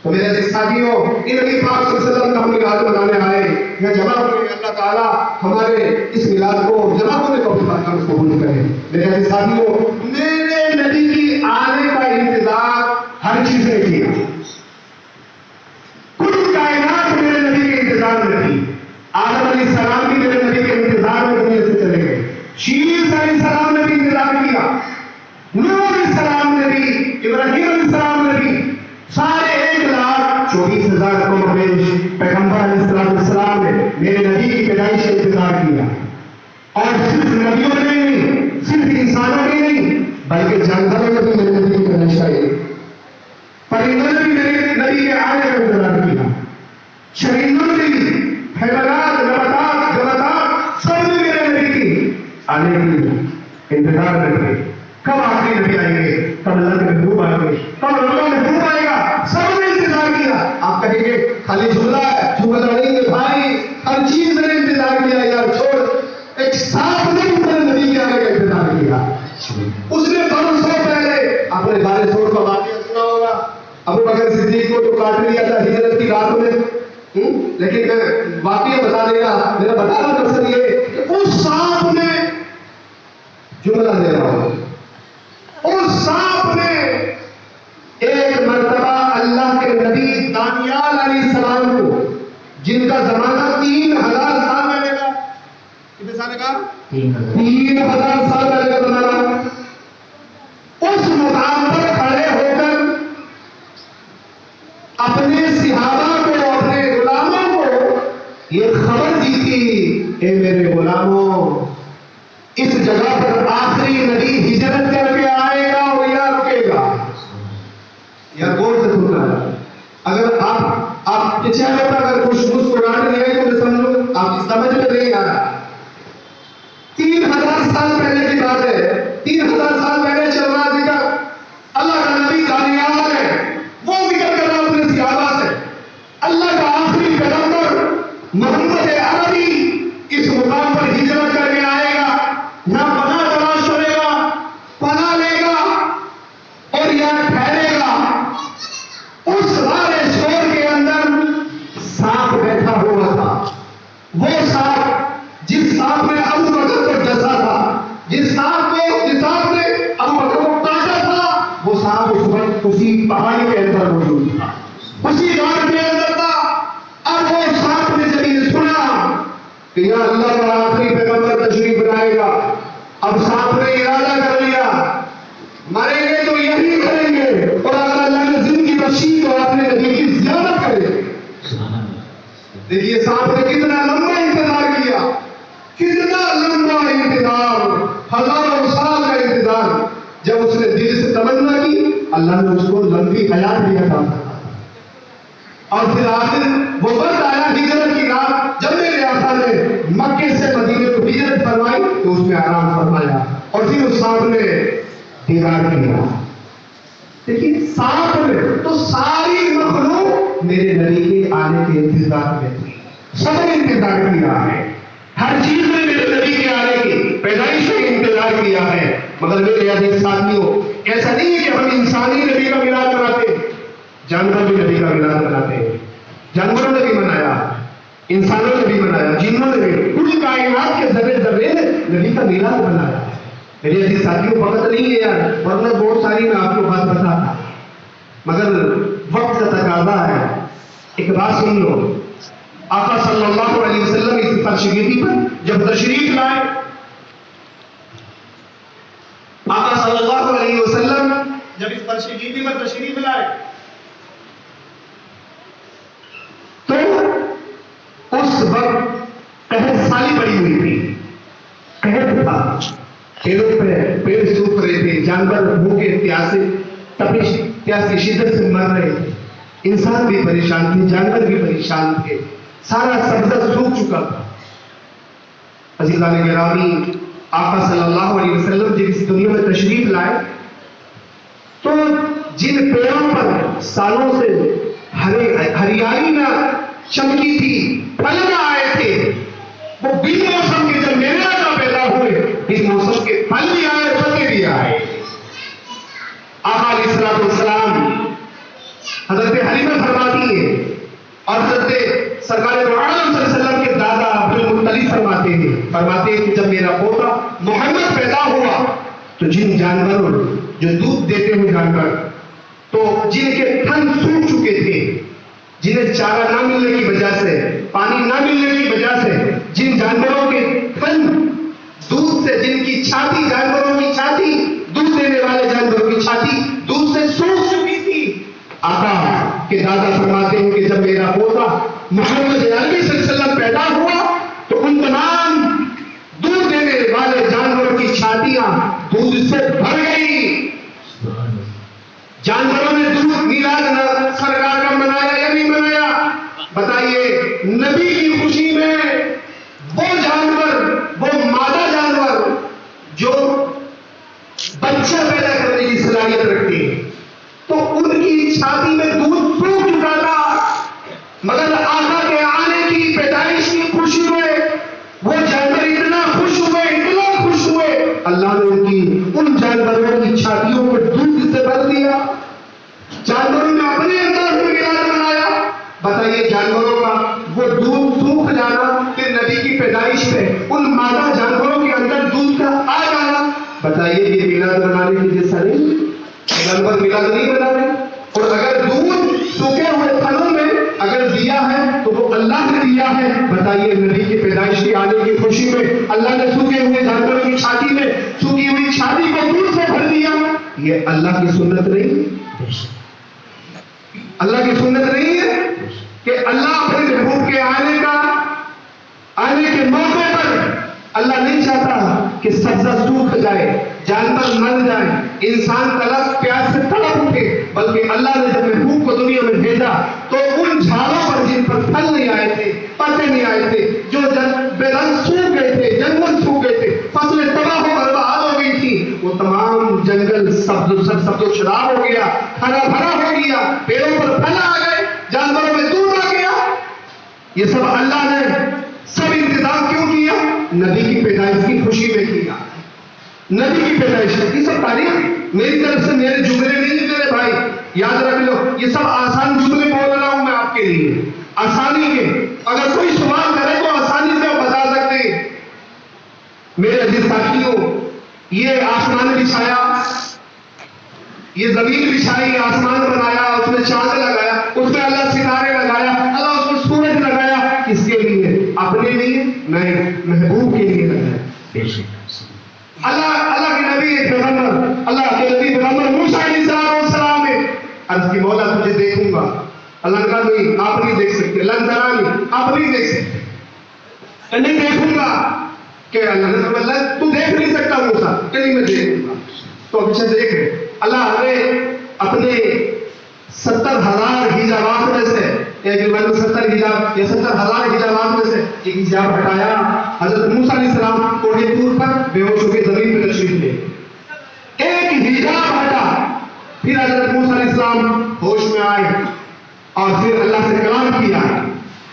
تو میرے ساتھیوں، یہ نبی پاک صلی اللہ علیہ وسلم کا ہم میلاد منانے آئے، یا جمع ہوئے، اللہ تعالیٰ ہمارے اس میلاد کو جمع ہونے کو قبول کرے۔ میرے ساتھیوں، میرے نبی کی آنے کا انتظار ہر چیز نے کیا، کل کائنات میرے نبی کے انتظار میں تھی۔ آدم علیہ السلام بھی میرے نبی کے انتظار میں دنیا سے چلے گئے، شیس علیہ السلام نے بھی انتظار کیا، نوح علیہ السلام نے بھی، ابراہیم علیہ السلام نے بھی، سارے 1,24,000 قوم پیغمبر علیہ السلام نے میرے نبی کی پیدائش کا انتظار کیا۔ اور صرف نبیوں نے نہیں، صرف انسانوں نے نہیں، بلکہ جانوروں نے بھی میرے نبی کی پیدائش کا، پرندوں نے بھی میرے نبی کے آنے کا انتظار کیا، شرندوں نے بھی، حیوانات، نباتات، جمادات، سب نے میرے نبی کی آنے کی انتظار کرتے، کب آخری نبی آئیں گے، کب اللہ کے محبوب آئیں گے، کب اللہ محبوب آئے گا، سب نے انتظار کیا۔ آپ کہیں گے خالی جملہ ہے، جملہ نہیں ہے بھائی، ہر چیز نے انتظار کیا یار، چھوڑ، ایک سانپ نے بھی نبی کے آنے کا انتظار کیا۔ اس نے برسوں پہلے، آپ نے بارہ سور کا واقعہ سنا ہوگا، ابو بکر صدیق کو تو کاٹ لیا تھا ہجرت کی رات میں، لیکن میں واقعہ بتا دے گا، میرا بتانا مقصد یہ کہ اس سانپ نے، جملہ دے رہا ہوں، اس سانپ نے ایک مرتبہ اللہ کے نبی دانیال علیہ السلام کو، جن کا زمانہ 3,000 سال پہلے کا، کتنے سال کا؟ 3,000 سال پہلے کا زمانہ، اس مقام پر کھڑے ہو کر اپنے صحابہ کو، اپنے غلاموں کو یہ خبر دی تھی، اے میرے غلاموں، اس جگہ پر آخری نبی ہجرت کر کے آئے گا اور یا رکے گا۔ یا غور سے سننا ہے، اگر آپ کے چہرے پر اگر کچھ مسکراہٹ نہیں ہے تو میں سمجھوں آپ سمجھ میں نہیں آ رہا۔ 3,000 سال پہلے کی بات ہے، 3,000 سال پہلے چل رہا ذکر، اللہ کا نبی دانیال ہے، وہ ذکر کر رہا اپنے صحابہ سے، اللہ کا آخری پیغمبر محمد عربی اس مقام پر ہجرت کر کے آئے گا، یہاں پناہ تلاش کرے گا، پناہ لے گا اور یہاں ٹھہرے گا۔ اس سارے شور کے اندر سانپ بیٹھا ہوا تھا، وہ سانپ جس سانپ نے ابو بکر کو ڈسا تھا، جس سانپ نے ابو بکر کو کاٹا تھا، وہ سانپ اس وقت اسی پہاڑی کے اندر موجود تھا، اسی غار کے اندر تھا۔ اب وہ سانپ نے جب یہ سنا کہ یہاں اللہ کا آخری پیغمبر تشریف لائے گا، اب سانپ نے ارادہ کر لیا مریں گے تو یہی کریں گے، اور اگر اللہ نے زندگی بخشی تو اپنے نبی کی زیارت کرے۔ دیکھیے سانپ نے کتنا لمبا انتظار کیا، کتنا لمبا انتظار، ہزاروں سال کا انتظار۔ جب اس نے دل سے تمنا کی، اللہ نے اس کو لمبی حیات بھی عطا کی، اور پھر آخر وہ وقت آیا ہجرت کی رات، جب میرے آقا نے مکے سے مدینے کو ہجرت فرمائی تو اس میں آرام فرمایا، اور پھر اس سانپ نے دیدار کیا۔ دیکھیے سانپ نے تو ساری مخلوق میرے نبی کے آنے کے انتظار میں تھی. سب نے انتظار کیا ہے, ہر چیز میں میرے نبی کے آنے کی پیدائش کا انتظار کیا ہے. مگر میرے عزیز ساتھیوں, ایسا نہیں ہے کہ ہم انسانی نبی کا میلاد مناتے ہیں, جانور بھی نبی کا میلاد مناتے ہیں. جانوروں نے بھی منایا, انسانوں نے بھی منایا, جنوں نے بھی, کل کائنات کے ذرے ذرے نے نبی کا میلاد منایا. میرے عزیز ساتھیوں, وقت نہیں ہے یار, ورنہ بہت ساری میں آپ کو بات بتاتا, مگر وقت کا تقاضا ہے. ایک بات سن لو, آقا صلی اللہ علیہ وسلم اس فرشگیتی پر جب تشریف لائے, آقا صلی اللہ علیہ وسلم جب اس فرشگیتی پر تشریف لائے تو اس وقت قحط سالی پڑی ہوئی تھی, قحط تھا, پیڑوں پہ پیڑ سوکھ رہے تھے, جانور بھوکے پیاسے تپش پیاس کی شدت سے مر رہے تھے, انسان بھی پریشان تھے, جانور بھی پریشان تھے, سارا سبزہ سوکھ چکا تھا. عزیزان گرامی, آقا صلی اللہ علیہ وسلم جب اس دنیا میں تشریف لائے تو جن پیڑوں پر سالوں سے ہریالی نہ چمکی تھی, پھل نہ آئے تھے, وہ بن موسم کے جب میرے آقا پیدا ہوئے, بن موسم کے پھل بھی آئے, پتے بھی آئے. آقا علیہ السلام حضرت حلیمہ فرماتی ہے اور حضرت سرکار دو عالم صلی اللہ علیہ وسلم کے دادا عبدالمطلب فرماتے ہیں کہ جب میرا پوتا محمد پیدا ہوا تو جن جانوروں جو دودھ دیتے ہیں جانور, تو جن کے تھن سوکھ چکے تھے, جنہیں چارہ نہ ملنے کی وجہ سے, پانی نہ ملنے کی وجہ سے, جن جانوروں کے تھن دودھ سے, جن کی چھاتی, جانوروں کی چھاتی, دودھ دینے والے جانوروں کی چھاتی دودھ سے سوکھ چکی تھی, آقا کے دادا فرماتے ہیں کہ جب میرا پوتا محمد عربی صلی اللہ علیہ وسلم پیدا ہوا تو ان تمام دودھ دینے والے جانوروں کی چھاتیاں دودھ سے بھر گئی. جانوروں نے دودھ میلاد سرکار کا منایا یا نہیں منایا؟ بتائیے. نبی کی خوشی میں وہ جانور, وہ مادہ جانور جو بچہ پیدا کرنے کی صلاحیت رکھتے ہیں, تو ان کی چھاتی میں دودھ سوکھ چکا تھا, مگر آقا کے آنے کی پیدائش کی خوشی میں وہ جانور اتنا خوش ہوئے, اللہ نے ان جانوروں کی چھاتیوں کو دودھ سے بھر دیا. جانوروں نے اپنے انداز میں میلاد منایا. بتائیے, جانوروں کا وہ دودھ سوکھ جانا, پھر نبی کی پیدائش پہ ان مادہ جانوروں کے اندر دودھ کا آ جانا, بتائیے یہ میلاد منانے کی جیسا نہیں؟ جانور میلاد نہیں بنا رہے. اور اگر دودھ سوکھے ہوئے پھلوں میں اگر دیا ہے تو وہ اللہ نے دیا ہے. بتائیے, نبی کی پیدائش کے آنے کی خوشی میں اللہ نے سوکھے ہوئے جانوروں کی چھاتی میں سوکھی ہوئی چھاتی کو دودھ سے بھر دیا. یہ اللہ کی سنت نہیں, اللہ کی سنت نہیں ہے کہ اللہ اپنے محبوب کے آنے کے موقع پر اللہ نہیں چاہتا کہ سبزہ سوکھ جائے, جانور مر جائے, انسان تڑپ پیاس سے تڑپ اٹھے, بلکہ اللہ نے جب محبوب کو دنیا میں بھیجا تو ان جھاڑوں پر جن پر پھل نہیں آئے تھے, پتے نہیں آئے تھے, جو بے رنگ سوکھ گئے تھے, جنگل سوکھ گئے تھے, فصلیں تباہ و برباد ہو گئی تھی, وہ تمام جنگل سبز و شراب ہو گیا, ہرا بھرا ہو گیا, پیڑوں پر پھل آ گئے, جانوروں میں دودھ آ گیا. یہ سب اللہ نے سب انتظام کیوں کیا؟ نبی کی پیدائش کی خوشی میں کیا. نبی کی پیدائش کی سب تاریخ میری طرف سے میرے جملے نہیں میرے بھائی, یاد رکھ لو. یہ سب آسان جملے بول رہا ہوں میں آپ کے لیے, آسانی کے. اگر کوئی سوال کرے تو آسانی سے بتا سکتے ہیں. میرے عزیز ساتھیوں, یہ آسمان بچھایا, یہ زمین بچھائی, آسمان بنایا, اس میں چاند لگایا, اس میں اللہ ستارے لگایا, اللہ اس میں سورج لگایا. کس کے لیے؟ اپنے لیے نہیں, محبوب کے لیے لگایا. اللہ کے نبی پیغمبر, اللہ کے نبی پیغمبر موسیٰ علیہ السلام نے عرض کی, مولا تجھے دیکھوں گا. اللہ نے کہا نہیں, آپ نہیں دیکھ سکتے. لن ترانی, آپ نہیں دیکھ سکتے. نہیں دیکھوں گا. کہ اللہ نے فرمایا تو دیکھ نہیں سکتا موسیٰ, کہ نہیں میں دیکھوں گا. تو پیچھے دیکھ رہے, اللہ نے اپنے 70,000 حجابات میں سے, ایک 70 حجاب یا 70,000 حجابات میں سے ایک حجاب ہٹایا. حضرت موسیٰ علیہ السلام کوہ طور پر بے ہوش ہو کے زمین پہ تشریف لے, ایک حجاب ہٹا, پھر حضرت موسیٰ علیہ السلام ہوش میں آئے. اور پھر اللہ سے کلام کیا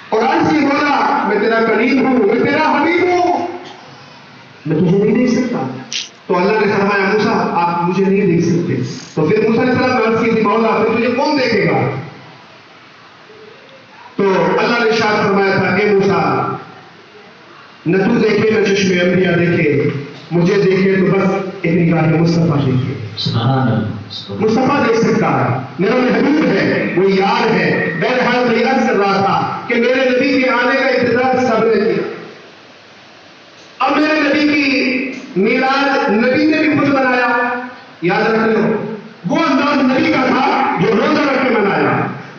اور عرض یہ بولا میں تیرا کریم ہوں، میں تیرا حبیب ہوں، میں تجھے نہیں دیکھ سکتا. تو اللہ نے فرمایا موسیٰ آپ مجھے نہیں دیکھ سکتے. تو پھر موسیٰ علیہ السلام نے عرض کی تھی مولا پھر تجھے کون دیکھے گا؟ تو اللہ نے ارشاد فرمایا تھا اے موسیٰ نہ تو دیکھے نہ چشم انبیاء دیکھے، مجھے دیکھے تو بس ایک نگاہ مصطفیٰ دیکھے. مصطفیٰ دیکھ سکتا ہے، میرا محبوب ہے، وہ یار ہے. بہرحال میں عرض کر رہا تھا کہ میرے نبی کے آنے کا انتظار سب نے کیا. اب میرے نبی کی میلاد نبی نے بھی خود منایا. یاد رکھ لو وہ انداز نبی کا تھا جو روزہ رکھ کے منایا،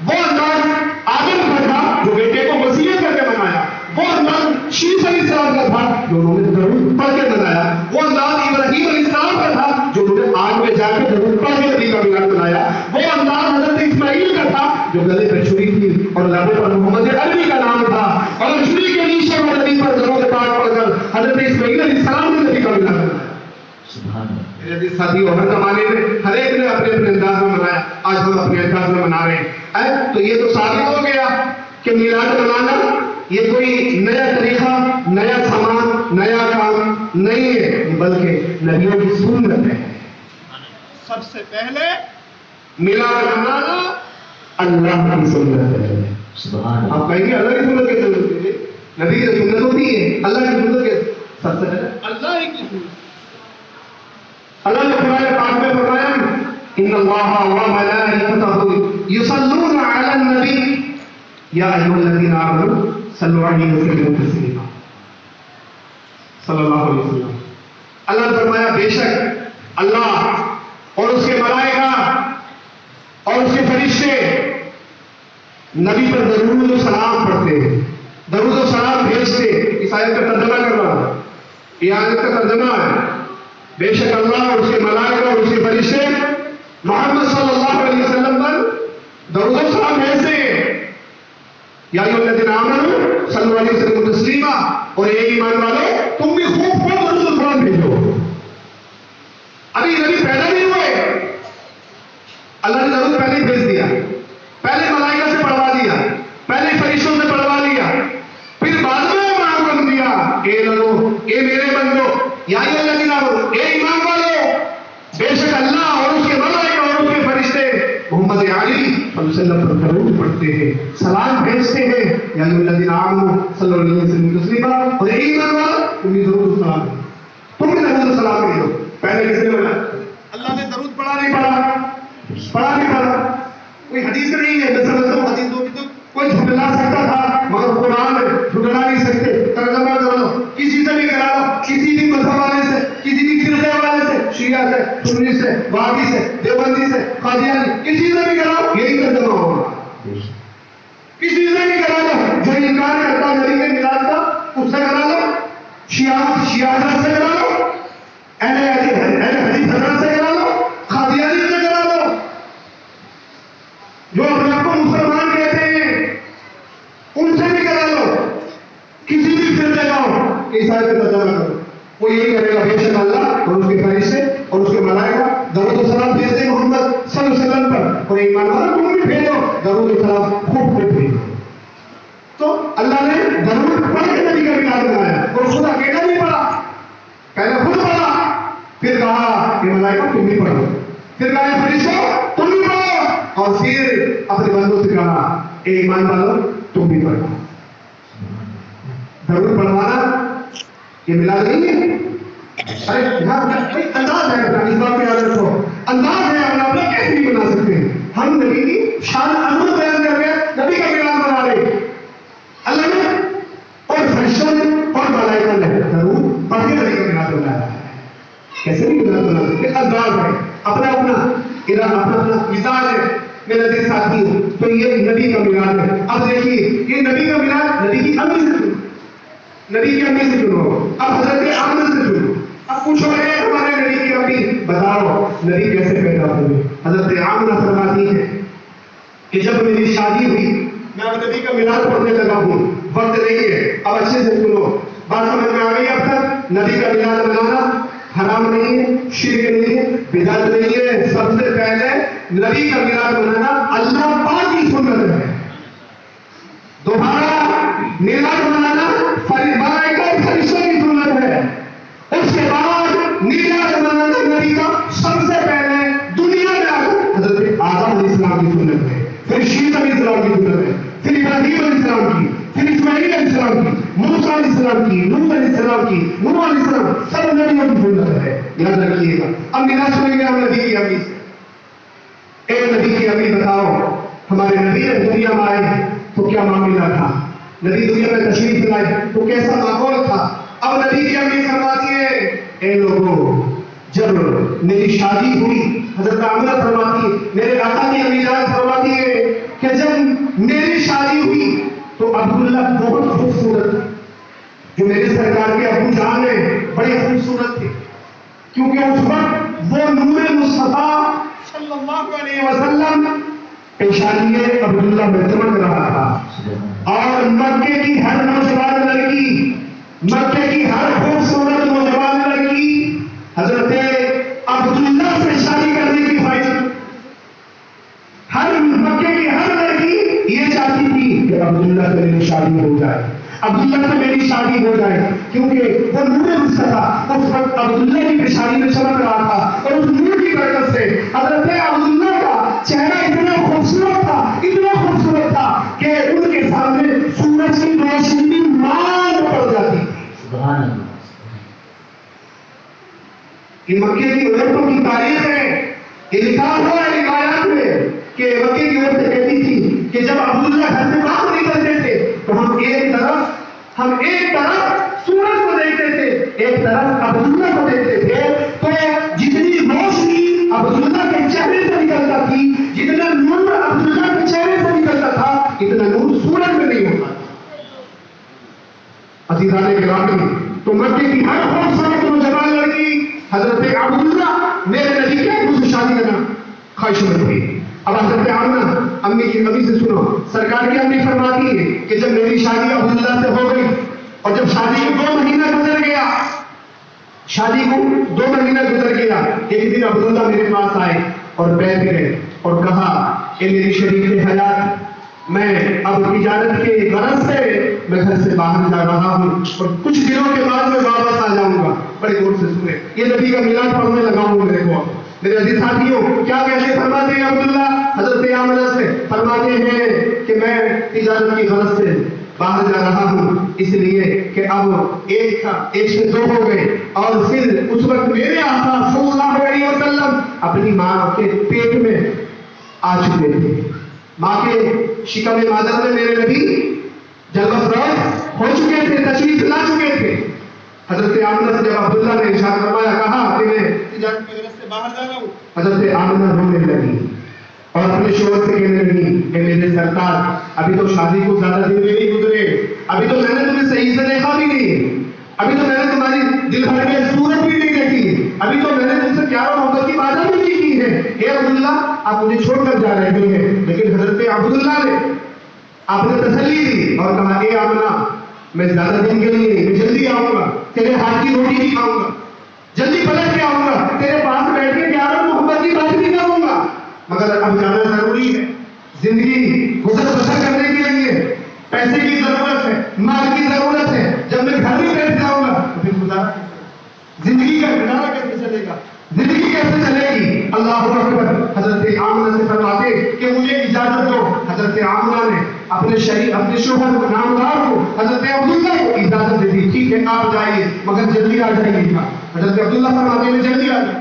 وہ انداز آدم کا تھا جو بیٹے کو وصیت کر کے منایا، وہ انداز شیش علیہ السلام کا تھا جو انہوں نے درود پڑھ کے منایا، وہ انداز ابراہیم علیہ السلام کا تھا جو انہوں نے آگ میں جا کے درود پڑھ کے نبی کا میلاد منایا، وہ انداز حضرت اسماعیل کا تھا جو گلے پر چھری تھی اور لبوں پر محمد عربی کا نام تھا اور چھری کے نیچے میں نبی پر درود پاک پڑھ کر حضرت اسماعیل علیہ السلام نے نبی کا میلاد منایا. میرے ساتھیوں ہر زمانے میں ہر ایک نے اپنے اپنے انداز میں منایا، آج ہم اپنے انداز میں منا رہے ہیں. تو یہ تو ثابت ہو گیا کہ میلاد منانا یہ کوئی نیا طریقہ، نیا سامان، نیا کام نہیں ہے، بلکہ نبیوں کی سنت ہے. سب سے پہلے میلاد منانا اللہ کی سنت ہے. آپ کہیں گے اللہ کی سنت کی ضرورت ہے، نبی کی سنت ہوتی ہے، اللہ کی سنت کے سب سے پہلے اللہ ہی کی سنت. اللہ نے قرآن پاک میں فرمایا ان اللہ و ملائکتہ یصلون علی النبی یا ایھا الذین آمنوا صلوا علیہ وسلموا تسلیما. صلی اللہ علیہ وسلم. اللہ نے فرمایا بے شک اللہ اور اس کے ملائکہ اور اس کے فرشتے نبی پر درود و سلام پڑھتے ہیں، درود و سلام بھیجتے. اس آیت کا ترجمہ کر رہا ہوں، یہ آیت کا ترجمہ ہے. بے شک اللہ اور اس کے ملائکہ اور اس کے فرشتے محمد صلی اللہ علیہ وسلم پر درود و سلام بھیجتے ہیں. یا ایھا الذین آمنوا صلوا علیہ وسلم تسلیما. اور اے ایمان والو تم بھی خوب درود و سلام بھیجو. ابھی نبی پیدا نہیں ہوئے، اللہ نے درود پہلے ہی بھیج دیا، پہلے ملائکہ سے پڑھوا دیا، پہلے فرشتوں سے پڑھوا لیا، پھر بعد میں حکم دیا اے لوگو اے میرے بندو یا ایھا الذین آمنوا اے ایمان والو بے شک اللہ اور اس کے ملائکہ اور اس کے فرشتے محمد علی صلی اللہ علیہ وسلم پر درود پڑھتے ہیں، سلام بھیجتے ہیں. یا ایھا الذین آمنوا صلوا علیہ وسلم تسلیما. اور اے ایمان والو تم بھی درود و سلام تم بھی درود و سلام بھیجو. پہلے کس نے بولا؟ اللہ نے درود پڑھا نہیں پڑھا. کوئی حدیث نہیں ہے، میں سمجھتا ہوں حدیثوں کی تو کوئی جھٹلا سکتا تھا مگر قرآن میں جھٹلا نہیں سکتے. ترجمہ کر لو، کسی سے بھی کرا لو، کسی بھی مذہب والے سے، کسی بھی فرقے والے سے، شیعہ سے، سنی سے، وہابی سے، دیوبندی سے، قادیانی، کسی سے بھی کراؤ یہی ترجمہ ہوگا. کسی سے بھی کرا لو، جو انکار کرتا نبی کے میلاد کا اس سے کرا لو، شیعہ سے کرا لو، اہل حدیث حضرت سے کرا لو، قادیانی سے کرا لو، جو اپنے آپ کو مسلمان کہتے ہیں ان سے بھی کرا لو. کسی بھی فرقے کا ہو عیسائی سے ترجمہ کرو، وہ یہی کرے گا بے شک اللہ اور اس کے فرشتے اور اس کے ملائکہ درود و سلام بھیجتے محمد صلی اللہ علیہ وسلم پر. اور ایمان والو تم بھی بھیجو درود و سلام خوب بھیجو. تو اللہ نے درود پڑھ کے نبی کا میلاد بنایا اور خود اکیلا نہیں پڑھا، پہلے خود پڑھا، پھر کہا کہ ملائکہ تم بھی پڑھو، پھر کہا فرشتوں تم بھی پڑھو، اور پھر اپنے بندوں سے کہا اے ایمان والو تم بھی پڑھو. درود پڑھوانا یہ میلاد نہیں ہے. ارے انداز ہے، اس بات کو یاد رکھو، انداز ہے. ہم اپنا کیسے نہیں بنا سکتے ہیں. ہم نبی کی شان عظمت بیان کر کے نبی کا میلاد بنا رہے. اللہ نے اور فرشتوں نے اور ملائکہ نے درود پڑھ کے نبی کا میلاد بنایا. کیسے نہیں میلاد بنا سکتے؟ انداز ہے، اپنا اپنا مزاج ہے. میرے دل ساتھی ہو تو یہ نبی کا میلاد ہے. اب دیکھیے یہ نبی کا میلاد نبی کی امی سے سنو، نبی کی امی سے سنو، اب حضرت آمنہ سے سنو. اب پوچھو اے ہمارے نبی کی امی بتاؤ نبی کیسے پیدا ہوئے؟ حضرت آمنہ فرماتی ہے کہ جب میری شادی ہوئی میں اب نبی کا میلاد پڑھنے لگا ہوں. وقت نہیں ہے، اب اچھے سے سنو، بات سمجھ میں آ گئی. اب تک نبی کا میلاد منانا حرام نہیں ہے، شرک نہیں ہے، بدعت نہیں ہے. سب سے پہلے نبی کا میلاد منانا اللہ پاک کی سنت ہے. دوبارہ میلاد منانا فرشتوں کی سنت ہے. اس کے بعد میلاد منانا نبی کا سب سے پہلے دنیا میں آ کر حضرت آدم علیہ السلام کی سنت ہے, پھر شیس علیہ السلام کی سنت ہے, پھر ابراہیم علیہ السلام کی, پھر اسماعیل علیہ السلام کی, موسیٰ علیہ السلام کی, نوح علیہ السلام کی, نوح علیہ السلام, سب نبیوں کی سنت ہے. یاد رکھیے گا. اب میلاد سنیں گے ہم نبی کی امی سے. اے نبی کی امی بتاؤ, ہمارے نبی دنیا میں آئے تو کیا معاملہ تھا؟ نبی دنیا میں تشریف لائے تو کیسا ماحول تھا؟ اب نبی کی امی فرماتی ہے, اے لوگوں, جب میری شادی ہوئی, حضرت آمنہ فرماتی ہے, میرے آقا کی امی جان فرماتی ہے کہ جب میری شادی ہوئی تو عبداللہ بہت خوبصورت تھے. جو میرے سرکار کے ابو جان ہیں بڑے خوبصورت تھے, کیونکہ اس وقت وہ نور مصطفیٰ صلی اللہ علیہ وسلم پیشانی عبداللہ میں چمک رہا تھا. اور مکے کی ہر نوجوان لڑکی, مکے کی ہر خوبصورت نوجوان لڑکی حضرت عبداللہ سے شادی کرنے کی خواہش. ہر مکے کی ہر لڑکی یہ چاہتی تھی کہ عبداللہ سے میری شادی ہو جائے, عبداللہ سے میری شادی ہو جائے, کیونکہ وہ نور مصطفیٰ اس وقت عبداللہ کی پیشانی میں چمک رہا تھا. اور اس نور کی برکت سے حضرت عبداللہ کا چہرہ اتنا خوبصورت تھا, اتنا خوبصورت تھا کہ ان کے سامنے سورج کی روشنی مانگ پڑ جاتی تھی. سبحان اللہ. یہ مکے کی عورتوں کی تاریخ ہے. یہ لکھا ہوا ہے روایات میں کہ مکے کی عورتیں کہتی تھی کہ جب عبداللہ گھر سے باہر نکلتے تھے تو ہم ایک طرف سورج کو دیکھتے تھے, ایک طرف عبداللہ کو دیکھتے تھے. تو جتنی روشنی عبداللہ کے چہرے سے نکلتا تھی, جتنا نور عبداللہ کے چہرے سے نکلتا تھا, اتنا نور سورج میں نہیں ہوتا. عزیزان گرامی, تو مکے کی ہر خوبصورت نوجوان لڑکی حضرت عبداللہ میرے نبی کے ابو سے شادی کرنا خواہش مند تھی. اب حضرت آمنہ امی کی امی سے سنو, سرکار کی امی فرماتی ہے کہ جب میری شادی عبداللہ سے ہو گئی اور جب شادی کو 2 مہینہ گزر گیا, شادی کو 2 مہینہ گزر گیا, ایک دن عبداللہ میرے پاس آئے اور بیٹھ گئے اور کہا, اے میری شریک حیات, میں اب تجارت کے غرض سے میں گھر سے باہر جا رہا ہوں اور کچھ دنوں کے بعد میں واپس آ جاؤں گا. بڑے غور سے سنیں, یہ نبی کا میلاد پڑھنے لگا ہوں میرے کو. میرے عزیز ساتھیوں, کیا کیسے فرماتے ہیں عبداللہ حضرت آمنہ سے؟ فرماتے ہیں کہ میں تجارت کی غرض سے باہر جا رہا ہوں, اس لیے کہ اب ایک سے 2 ہو گئے, اور پھر اس وقت میرے آقا صلی اللہ علیہ وسلم اپنی ماں کے پیٹ میں آ چکے تھے. ماں کے شکم مادر میں میرے نبی جلوہ افروز ہو چکے تھے, تشریف لا چکے تھے. حضرت آمنہ سے جب عبداللہ نے ارشاد فرمایا, کہا کہ میں تجارت کی غرض سے باہر جا رہا ہوں, حضرت آمنہ رونے لگی اور اپنے شوہر سے کہنے لگی کہ میرے سرکار, ابھی تو شادی کو زیادہ دن بھی نہیں گزرے, ابھی تو میں نے تمہیں صحیح سے دیکھا بھی نہیں, ابھی تو میں نے تمہاری دل بھر کے صورت بھی نہیں دیکھی, ابھی تو میں نے تم سے پیار و محبت کی باتیں بھی کی ہے. اے عبداللہ, آپ مجھے چھوڑ کر جا رہے ہیں. لیکن حضرت عبداللہ نے آپ نے تسلی دی اور کہا, اے آمنہ, میں زیادہ دن کے لیے نہیں, میں جلدی آؤں گا, تیرے ہاتھ کی روٹی بھی کھاؤں گا, جلدی پلٹ کے آؤں گا, تیرے پاس بیٹھ کے پیار و محبت کی بات بھی کروں گا, مگر اب جانا ضروری ہے. زندگی گزر بسر کرنے کے لیے پیسے کی ضرورت ہے, مال کی ضرورت ہے. جب میں گھر میں بیٹھ جاؤں گا تو پھر گزارا, زندگی کا گزارا کیسے چلے گا, زندگی کیسے چلے گی؟ اللہ اکبر. حضرت آمنہ سے فرماتے کہ مجھے اجازت دو. حضرت آمنہ نے اپنے شوہر کو, نامدار کو, حضرت عبداللہ کو اجازت دے دی, ٹھیک ہے آپ جائیے مگر جلدی آ جائیے گا. حضرت عبداللہ فرماتے ہیں جلدی آ جائیں,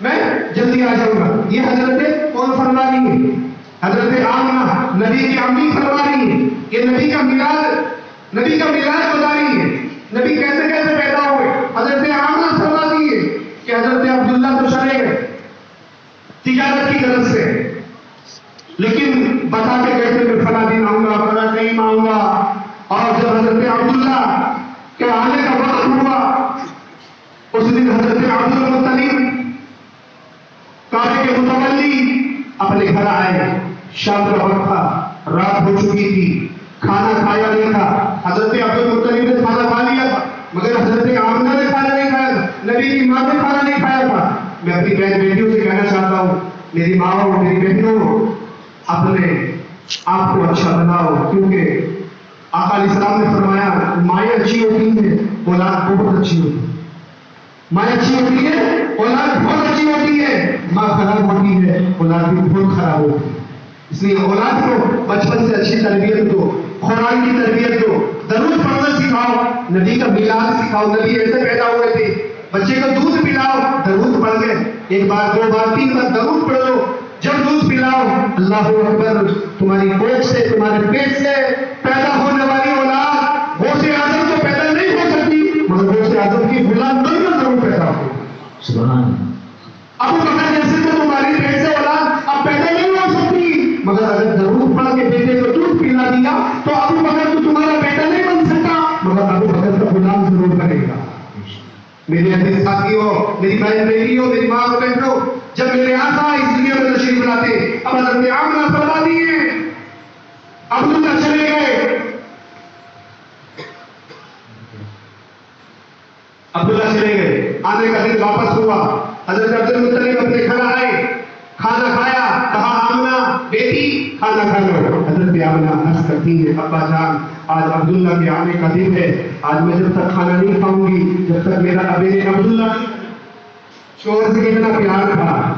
میں جلدی آ جاؤں گا. یہ حضرت کون فرما رہی ہے؟ حضرت آمنہ نبی کی امی فرما رہی ہے. یہ نبی کا میراث بتا رہی ہے. نبی کیسے کیسے پیدا ہوئے. حضرت آمنہ فرماتی ہے کہ حضرت عبداللہ تو چلے گئے تجارت کی غرض سے, لیکن بتا کے کہتے میں فلاں دن آؤں گا, فلاں ٹائم آؤں گا. اور جب حضرت عبداللہ کے آنے کا وقت ہوا, اس دن حضرت عبد المطلب کعبے کے متولی اپنے گھر آئے. شام کا وقت تھا, رات ہو چکی تھی, کھانا کھایا نہیں تھا. حضرت عبد المطلب نے کھانا کھا لیا تھا مگر حضرت آمنہ نے کھانا نہیں کھایا تھا, نبی کی ماں نے کھانا نہیں کھایا تھا. میں اپنی بہن بیٹیوں سے کہنا چاہتا ہوں, میری ماں اور میری بہنوں, اپنے آپ کو اچھا بناؤ، کیونکہ آقا علیہ السلام نے فرمایا مائیں اچھی ہوتی ہیں اولاد بہت اچھی ہوتی ہے، مائیں اچھی ہوتی ہے اولاد بہت اچھی ہوتی ہے، ماں خراب ہوتی ہے اولاد بھی بہت خراب ہوتی ہے۔ اس لیے اولاد کو بچپن سے اچھی تربیت دو، قرآن کی تربیت دو، درود پڑھنا سکھاؤ، نبی کا میلاد سکھاؤ، نبی ایسے پیدا ہوئے تھے، بچے کو دودھ پلاؤ، درود پڑھ لے، ایک بار دو بار تین بار درود پڑھ لو، جب دودھ پلاؤ اللہ اکبر، تمہاری کوکھ سے تمہارے پیٹ سے پیدا ہونے والی اولاد غوث اعظم تو پیدا نہیں ہو سکتی مگر غوث اعظم کی غلام بن کر ضرور پیدا ہو۔ سبحان ابو بکر جیسے تو تمہاری پیٹ سے اولاد اب پیدا نہیں ہو سکتی، مگر اگر درود پڑھ کے بیٹے کو دودھ پلا دیا تو ابو بکر تو تمہارا بیٹا نہیں بن سکتا مگر ابو بکر کا غلام ضرور بنے گا۔ میرے عزیز ساتھیوں، میری بہن بیٹیوں، میری ماں اور بہنوں، جب میرے آقا اس دنیا میں تشریف لاتے اب حضرت آمنہ فرماتی ہیں عبداللہ چلے گئے، عبداللہ چلے گئے، آنے کا دن واپس ہوا، حضرت عبد المطلب اپنے گھر آئے، کھانا کھایا، کہا آمنہ بیٹی کھانا کھا لو، حضرت آمنہ عرض کرتی ہے ابا جان آج عبداللہ کے آنے کا دن ہے، آج میں جب تک کھانا نہیں کھاؤں گی جب تک میرا ابے عبداللہ شوہر سے کتنا پیار تھا،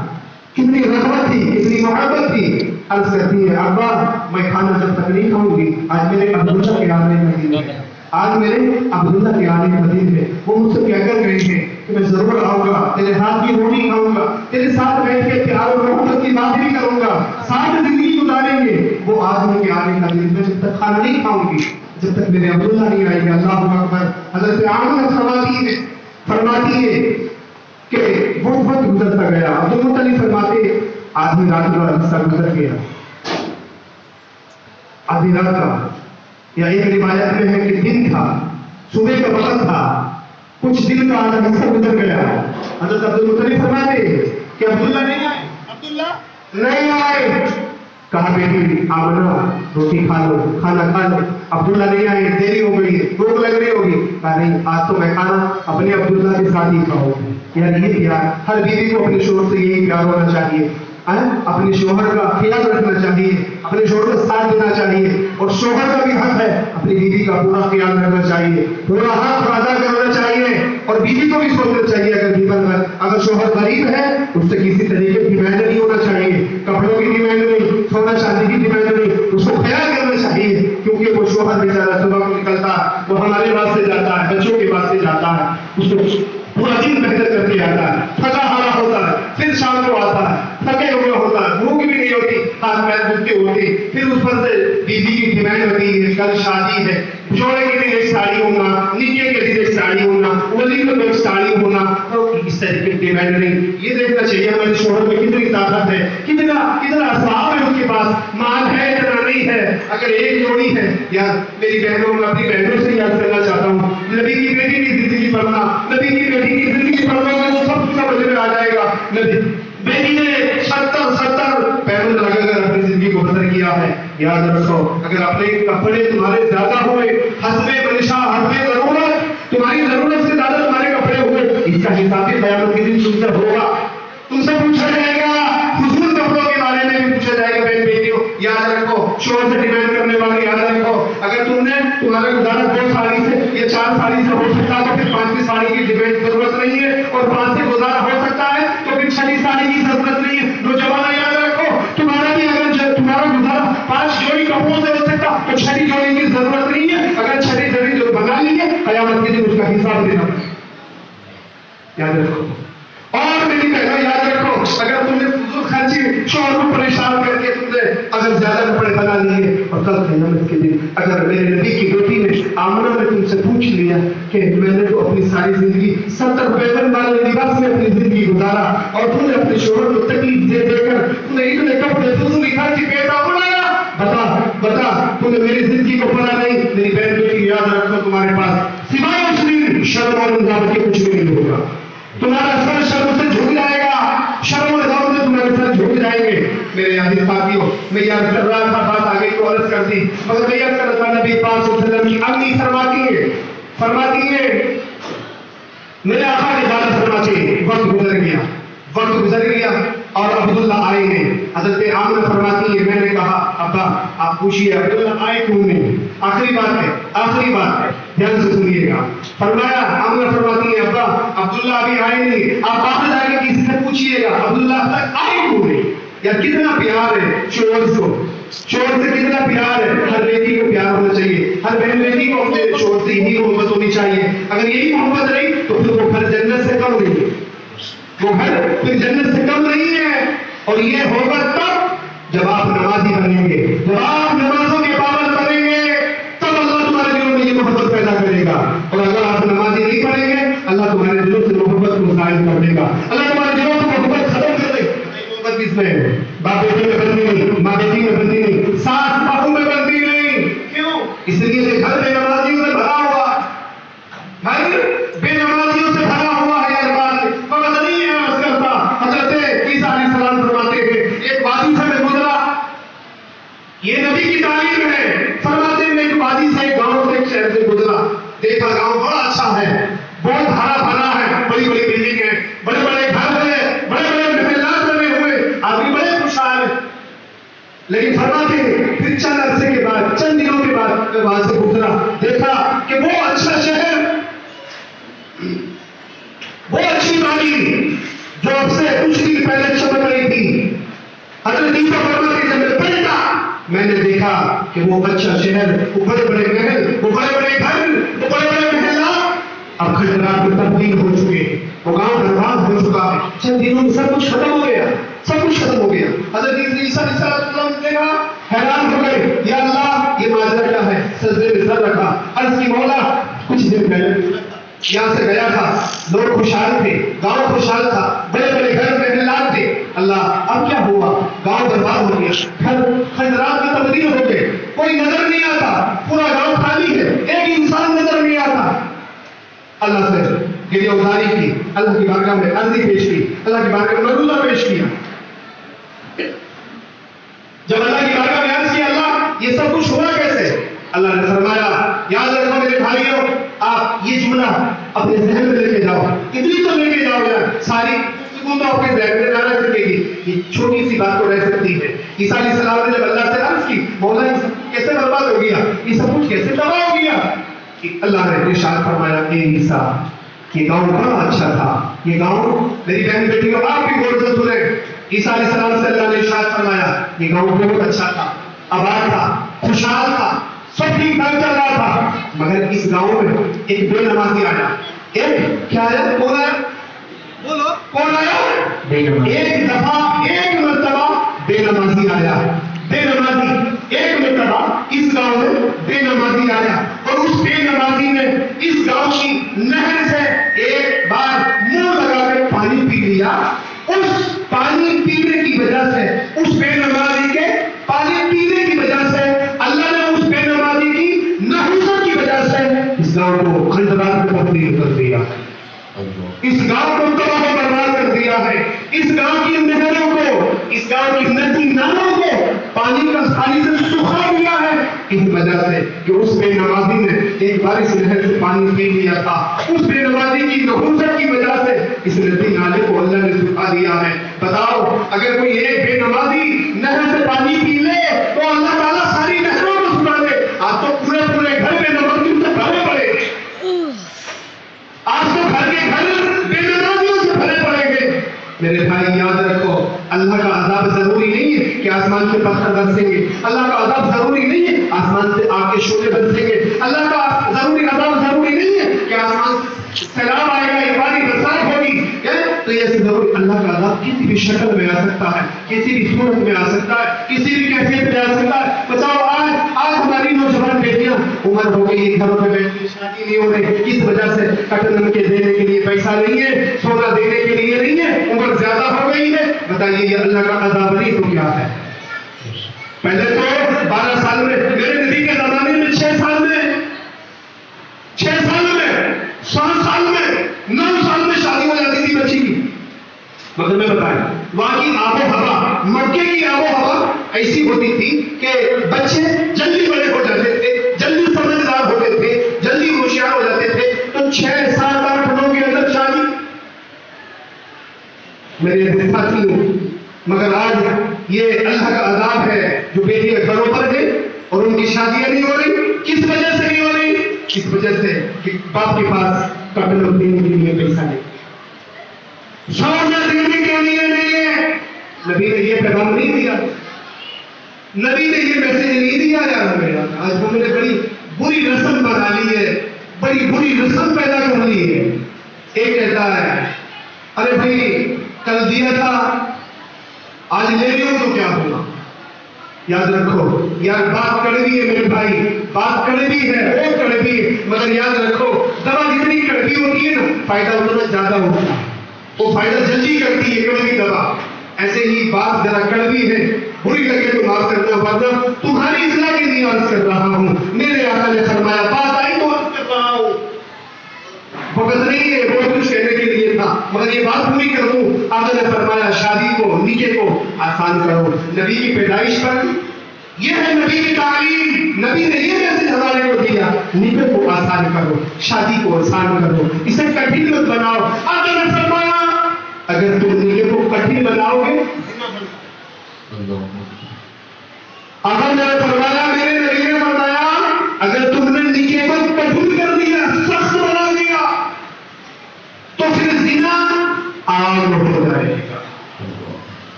کتنی رغبت تھی، کتنی محبت تھی، عرض کرتی ہے ابا میں کھانا جب تک نہیں کھاؤں گی، آج میرے عبداللہ کے آنے کا دن ہے، آج میرے عبداللہ کے آنے کا دن ہے، وہ مجھ سے کہہ کر گئے ہیں کہ میں ضرور آؤں گا، تیرے ہاتھ کی روٹی کھاؤں گا، تیرے ساتھ بیٹھ کے پیار اور محبت کی بات بھی کروں گا، ساتھ زندگی گزاریں گے، وہ آج ان کے آنے کا دن میں جب تک کھانا نہیں کھاؤں گی جب تک میرے عبداللہ نہیں آئے گا۔ اللہ اکبر۔ حضرت آمنہ فرماتی ہے کہ وہ وقت گزرتا گیا، عبد المطلب فرماتے آدھی رات کا حصہ گزر گیا، آدھی رات کا، یا ایک روایت میں ہے کہ دن تھا، صبح کا وقت تھا، کچھ دن کا آدھا حصہ گزر گیا، حضرت عبد المطلب فرماتے کہ عبداللہ نہیں آئے، عبداللہ نہیں آئے، کہا بیٹی آمنہ روٹی کھا لو، کھانا کھا لو، عبداللہ نہیں آئے، دیری ہو گئی ہے، بھوک لگ رہی ہوگی، کہا نہیں آج تو میں کھانا اپنے عبداللہ کے ساتھ ہی کھاؤں، یار یہ پیار، ہر بیوی کو اپنے شوہر سے یہی پیار ہونا چاہیے، اپنے شوہر کا خیال رکھنا چاہیے، اپنے شوہر کا ساتھ دینا چاہیے، اور شوہر کا بھی حق ہے اپنی بیوی کا پورا خیال رکھنا چاہیے، پورا حق ادا کرنا چاہیے، اور بیوی کو بھی سوچنا چاہیے اگر شوہر غریب ہے اس سے کسی طریقے کی ڈیمانڈ نہیں ہونا چاہیے، کپڑوں کی ڈیمانڈ نہیں، سونا چاندی کی ڈیمانڈ نہیں، اس کو خیال کرنا چاہیے، کیونکہ وہ شوہر بیچارہ صبح کو نکلتا ہے، وہ ہمارے واسطے جاتا ہے، بچوں کے واسطے جاتا ہے، اس کو پورا دن محنت کر کے آتا ہے، تھکا ہارا ہوتا ہے، پھر شام کو آتا ہے، تھکے ہوئے ہوتا ہے، بھوک بھی نہیں ہوتی، ہاتھ پیر دکھتے ہوتے، پھر اس پر سے بیوی کی ڈیمانڈ ہوتی ہے، کل شادی ہے، جوڑے کے دن ایک ساڑی ہونا، نکے کے دن ایک ساڑی ہونا، ولیمے میں ایک ساڑی ہونا، تو اس طریقے کی ڈیمانڈ نہیں، یہ دیکھنا چاہیے ہمارے شوہر میں کتنی طاقت ہے، کتنا اسباب ہے اس کے پاس، مال ہے اتنا نہیں ہے، اگر ایک جوڑی ہے، یا میری بہنوں میں اپنی بہنوں سے یاد کرنا چاہتا ہوں، نبی کی بیٹی کی زندگی پڑھنا، نبی کی بیٹی کی زندگی پڑھنا میں سب کچھ سمجھ میں آ جائے گا، نبی بیٹی نے 70 پیمن لگا کر اپنی زندگی کو بسر کیا ہے، یاد رکھو اگر اپنے کپڑے تمہارے زیادہ ہوئے، حسب منشا حسب ضرورت، تمہاری ضرورت سے زیادہ تمہارے کپڑے ہوئے، اس کا حساب قیامت کے دن تم سے ہوگا، تم سے پوچھا جائے گا، فضول کپڑوں کے بارے میں بھی پوچھا جائے گا، بہن بیٹیوں یاد رکھو، شوہر سے ڈیمانڈ کرنے والے یاد رکھو، اگر تم نے تمہارا گزارا 2 ساڑی سے یا 4 ساڑی سے ہو سکتا ہے تو پھر 5ویں ساڑی کی ڈیمانڈ ضرورت نہیں ہے، اور 5 سے گزارا ہو سکتا ہے تو پھر 6 ساڑی کی ضرورت نہیں ہے، نوجوان یاد رکھو تمہارا بھی اگر تمہارا گزارا 5 جوڑی کپڑوں سے ہو سکتا تو 6 جوڑی کی ضرورت نہیں ہے، اگر 6 جوڑی جو بنا لیجیے قیامت کے دن اس کا حساب دینا یاد رکھو۔ اور میری بہنوں یاد رکھو اگر تم نے فضول خرچی شوہر کو پریشان کر کے تم نے اگر زیادہ کپڑے بنا لیے، اور کل قیامت کے دن اگر میرے نبی کی بیٹی نے آمنہ نے تم سے پوچھ لیا کہ میں نے تو اپنی ساری زندگی 70 پیمن والے لباس میں اپنی زندگی گزارا اور تم نے اپنے شوہر کو تکلیف دے دے کر تم نے اتنے کپڑے فضول خرچی پیسہ بنایا، بتا تم نے میری زندگی کو پڑھا نہیں، میری بہن بیٹی یاد رکھو تمہارے پاس سوائے اس دن شرم اور ندامت کے کچھ بھی نہیں ہوگا، تمہارا سر شرم سے جھک جائے گا، شرم اور ندامت سے تمہارے سر جھک جائیں گے۔ میرے عزیز ساتھیوں میں یاد کر رہا تھا، بات آگے کو عرض کر دی، مگر میں یاد کر رہا تھا نبی پاک صلی اللہ علیہ وسلم کی امی فرماتی ہے میرے آقا نے بات فرماتے وقت گزر گیا اور عبداللہ آئے ہیں، حضرت آمنہ فرماتی ہے میں نے کہا ابا آپ پوچھیے عبداللہ آئے کیوں نہیں؟ آخری بات ہے دھیان سے سنیے گا. فرمایا آمنہ فرماتی ہے ابا عبداللہ ابھی آئے نہیں. آپ باہر جا کے کسی سے پوچھیے گا عبداللہ اب تک آئے کیوں نہیں؟ یا کتنا پیار ہے شوہر سے کتنا پیار ہے. ہر بیٹی کو پیار ہونا چاہیے, ہر بہن بیٹی کو اپنے شوہر سے یہی محبت ہونی چاہیے. اگر یہی محبت رہی تو پھر وہ گھر جنت سے کم نہیں ہے, وہ گھر پھر جنت سے کم نہیں ہے. اور یہ ہوگا تب جب آپ نمازی بنیں گے, جب آپ نمازوں کے پابند بنیں گے, تب اللہ تمہارے دلوں میں یہ محبت پیدا کرے گا. اور اگر آپ نمازی نہیں پڑھیں گے, اللہ تمہارے دلوں سے محبت کو ظاہر کر دے گا, اللہ تمہارے دلوں سے محبت ختم کر دے گا. محبت کس میں ہے؟ باپ بیٹی میں بنتی نہیں, ماں بیٹی میں بنتی نہیں, ساس بہو میں بنتی نہیں. کیوں؟ اس لیے کہ گھر بے نمازیوں سے بھرا ہوا, گھر بے نمازیوں سے بھرا ہوا ہے. یار بات فقط نہیں ہے عرض کرتا. حضرت عیسیٰ علیہ السلام فرماتے ہیں ایک وادی سے میں گزرا, یہ نبی کی تعلیم ہے. فرماتے ہیں ایک وادی سے, ایک گاؤں سے, ایک شہر سے گزرا, دیکھا گاؤں بڑا اچھا ہے, بہت ہرا بھرا ہے, بڑی بڑی بلڈنگ ہے, بڑے بڑے گھر ہیں, بڑے بڑے محلات بنے ہوئے, آدمی بڑے خوشحال ہیں. لیکن فرماتے ہیں پھر چند عرصے کے بعد, چند دنوں کے بعد میں وہاں سے گزرا, دیکھا کہ وہ اچھا شہر, وہ اچھی بانی جو اب سے کچھ دن پہلے چمک رہی تھی, حضرت عیسیٰ فرماتے ہیں جب میں پلٹا میں نے دیکھا کہ وہ اچھا شہر, وہ بڑے بڑے محل, وہ بڑے بڑے گھر, وہ بڑے بڑے محلات اب کھنڈرات میں تبدیل ہو چکے, وہ گاؤں برباد ہو چکا ہے. چند دنوں میں سب کچھ ختم ہو گیا, سب کچھ ختم ہو گیا. حضرت عیسیٰ علیہ السلام نے دیکھا, حیران ہو گئے, یا اللہ یہ ماجرا کیا ہے؟ سجدے میں سر رکھا, عرض کی مولا کچھ دن پہلے یہاں سے گیا تھا, لوگ خوشحال تھے, گاؤں خوشحال تھا, بڑے بڑے گھر محلات تھے. اللہ اب کیا ہوا؟ گاؤں برباد ہو گیا, گھر خنجرات میں تبدیل ہو گئے, کوئی نظر نہیں آتا, پورا گاؤں خالی ہے, ایک انسان نظر نہیں آتا. اللہ سے گریہ گزاری کی, اللہ کی بارگاہ میں عرضی پیش کی, اللہ کی بارگاہ میں مروزہ پیش کیا. جب اللہ کی بارگاہ میں عرض کیا اللہ یہ سب کچھ ہوا کیسے؟ اللہ نے فرمایا یاد رکھو میرے بھائیوں, آپ یہ جملہ اپنے ذہن میں لے کے جاؤ, اتنی تو لے کے جاؤ یار, ساری گفتگو تو آپ کے ذہن میں نہ رہ سکے گی, یہ چھوٹی سی بات تو رہ سکتی ہے. عیسیٰ علیہ السلام نے جب اللہ سے عرض کی مولا یہ سب کیسے برباد ہو گیا, یہ سب کچھ کیسے تباہ ہو گیا, اللہ نے ارشاد فرمایا اے عیسیٰ یہ گاؤں بڑا اچھا تھا, یہ گاؤں میری بہن بیٹیوں آپ بھی غور سے سنیں. عیسیٰ علیہ السلام سے اللہ نے ارشاد فرمایا یہ گاؤں بہت اچھا تھا, آباد تھا, خوشحال تھا, سب ٹھیک ٹھاک چل رہا تھا, مگر اس گاؤں میں ایک بے نمازی آیا. ایک کیا آیا؟ کون آیا؟ بولو کون آیا؟ ایک دفعہ, ایک مرتبہ بے نمازی آیا, بے نمازی ایک مرتبہ اس گاؤں میں بے نمازی آیا, اور اس بے نمازی نے اس گاؤں کی نہر سے ایک بار منہ لگا کے پانی پی لیا. اس پانی پینے کی وجہ سے, اس بے نمازی کے پانی پینے کی وجہ سے, اللہ نے اس بے نمازی کی نحوست کی وجہ سے اس گاؤں کو خنجرات میں تبدیل کر دیا, اس گاؤں کو تباہ و برباد کر دیا ہے. اس گاؤں کی نہروں کو, اس گاؤں کی ندی نالوں کو پانی سے سکھا دیا ہے اس وجہ سے کہ اس بے نمازی نے ایک بار اس نہر سے پانی پی لیا تھا. اس بے نمازی کی نحوست کی وجہ سے اس ندی نالے کو اللہ نے سکھا دیا ہے. بتاؤ اگر کوئی ایک بے نمازی نہر سے پانی پی لے تو اللہ تعالیٰ ساری نہروں کو سکھا دے. آج تو پورے پورے گھر بے نمازیوں سے بھرے پڑے, آج تو گھر کے گھر بے نمازیوں سے بھرے پڑیں گے. میرے بھائی یاد رکھو اللہ کا عذاب ضروری نہیں ہے کہ آسمان سے پتھر برسیں گے, اللہ کا عذاب ضروری نہیں ہے آسمان سے آگ کے شعلے برسیں گے, اللہ کا عذاب ضروری نہیں ہے کہ آسمان سے سیلاب آئے گا, یہ باری برسات ہوگی. تو یہ ضرور اللہ کا عذاب کسی بھی شکل میں آ سکتا ہے, کسی بھی صورت میں آ سکتا ہے, کسی بھی کیفیت میں آ سکتا ہے. بتاؤ آج ہماری نوجوان بیٹیاں عمر ہو گئی, گھروں میں بیٹھ کے شادی نہیں ہو رہی, کس وجہ سے کٹن کے دینے کے لیے پیسہ نہیں ہے, سونا دینے کے لیے نہیں ہے, عمر زیادہ ہو گئی ہے. بتائیے یہ اللہ کا عذاب نہیں تو کیا ہے؟ پہلے تو 12 سال میں, میرے نبی کے زمانے میں 6 سال میں, 7 سال میں, 9 سال میں شادی ہو جاتی تھی بچی کی. مگر میں بتایا وہاں کی آب و ہوا, مکے کی آب و ہوا ایسی ہوتی تھی کہ بچے جلدی بڑے ہو جاتے تھے, جلدی سمجھدار ہوتے تھے, جلدی ہوشیار ہو جاتے تھے. تو 6 7 8 9 کے اندر شادی. میرے ساتھیوں, مگر آج یہ اللہ کا عذاب ہے. جو بیٹیاں گھروں پر ہیں اور ان کی شادیاں نہیں ہو رہی. کس وجہ سے نہیں ہو رہی؟ اس وجہ سے کہ باپ کے پاس کپڑے دینے کے لیے پیسہ نہیں, شوہر دینے کے لیے نہیں ہے. نبی نے یہ پیغام نہیں دیا, نبی نے یہ میسج نہیں دیا. یار میرا آج ہم نے بڑی بری رسم بنا لی ہے, بڑی بری رسم پیدا کر لی ہے. ایک کہتا ہے ارے بھائی کل دیا تھا آج لے لو تو کیا ہوگا. یاد رکھو یار بات کڑوی ہے میرے بھائی, بات کڑوی ہے, وہ کڑوی ہے, مگر یاد رکھو دوا جتنی کڑوی ہوتی ہے نا فائدہ اتنا زیادہ ہوتا ہے, وہ فائدہ جلدی کرتی ہے کڑوی دوا. ایسے ہی بات ذرا کڑوی ہے, بری لگے تو معاف کرنا, ورنہ تمہاری اصلاح کے لیے عرض کر رہا ہوں. میرے آقا نے فرمایا بات آئی تو عرض کر رہا ہوں. وقت نہیں ہے بہت کچھ کہنے کے لیے تھا مگر یہ بات پوری کر دوں. آقا نے فرمایا شادی کو نکاح کو آسان کرو. نبی کی پیدائش پر یہ ہے نبی کی تعلیم. نبی نے یہ میسج ہمارے کو دیا, نکاح کو آسان کرو, شادی کو آسان کرو, اسے کٹھن مت بناؤ. آقا نے فرمایا اگر تم نکاح کو کٹھن بناؤ گے, آقا نے فرمایا میرے نبی نے فرمایا اگر تم نے نکاح کو کٹھن کر دیا, سخت بنا دیا, تو پھر زنا عام ہو جائے گا.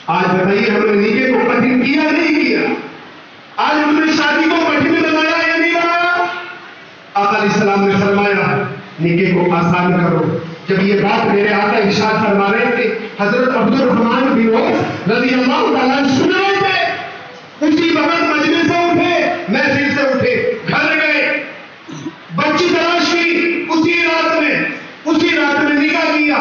آج بتائیے ہم نے نکاح کو کٹھن کیا نہیں کیا؟ آج ہم نے شادی کو کٹھن بنایا یا نہیں بنایا؟ آقا علیہ السلام نے فرمایا نکاح کو آسان کرو. جب یہ بات میرے آقا ارشاد فرما رہے تھے, حضرت عبد الرحمن بن عوف رضی اللہ تعالیٰ سن رہے تھے, اسی وقت مجلس سے اٹھے, محفل سے اٹھے, گھر گئے, بچی تلاش کی, اسی رات میں نکاح کیا.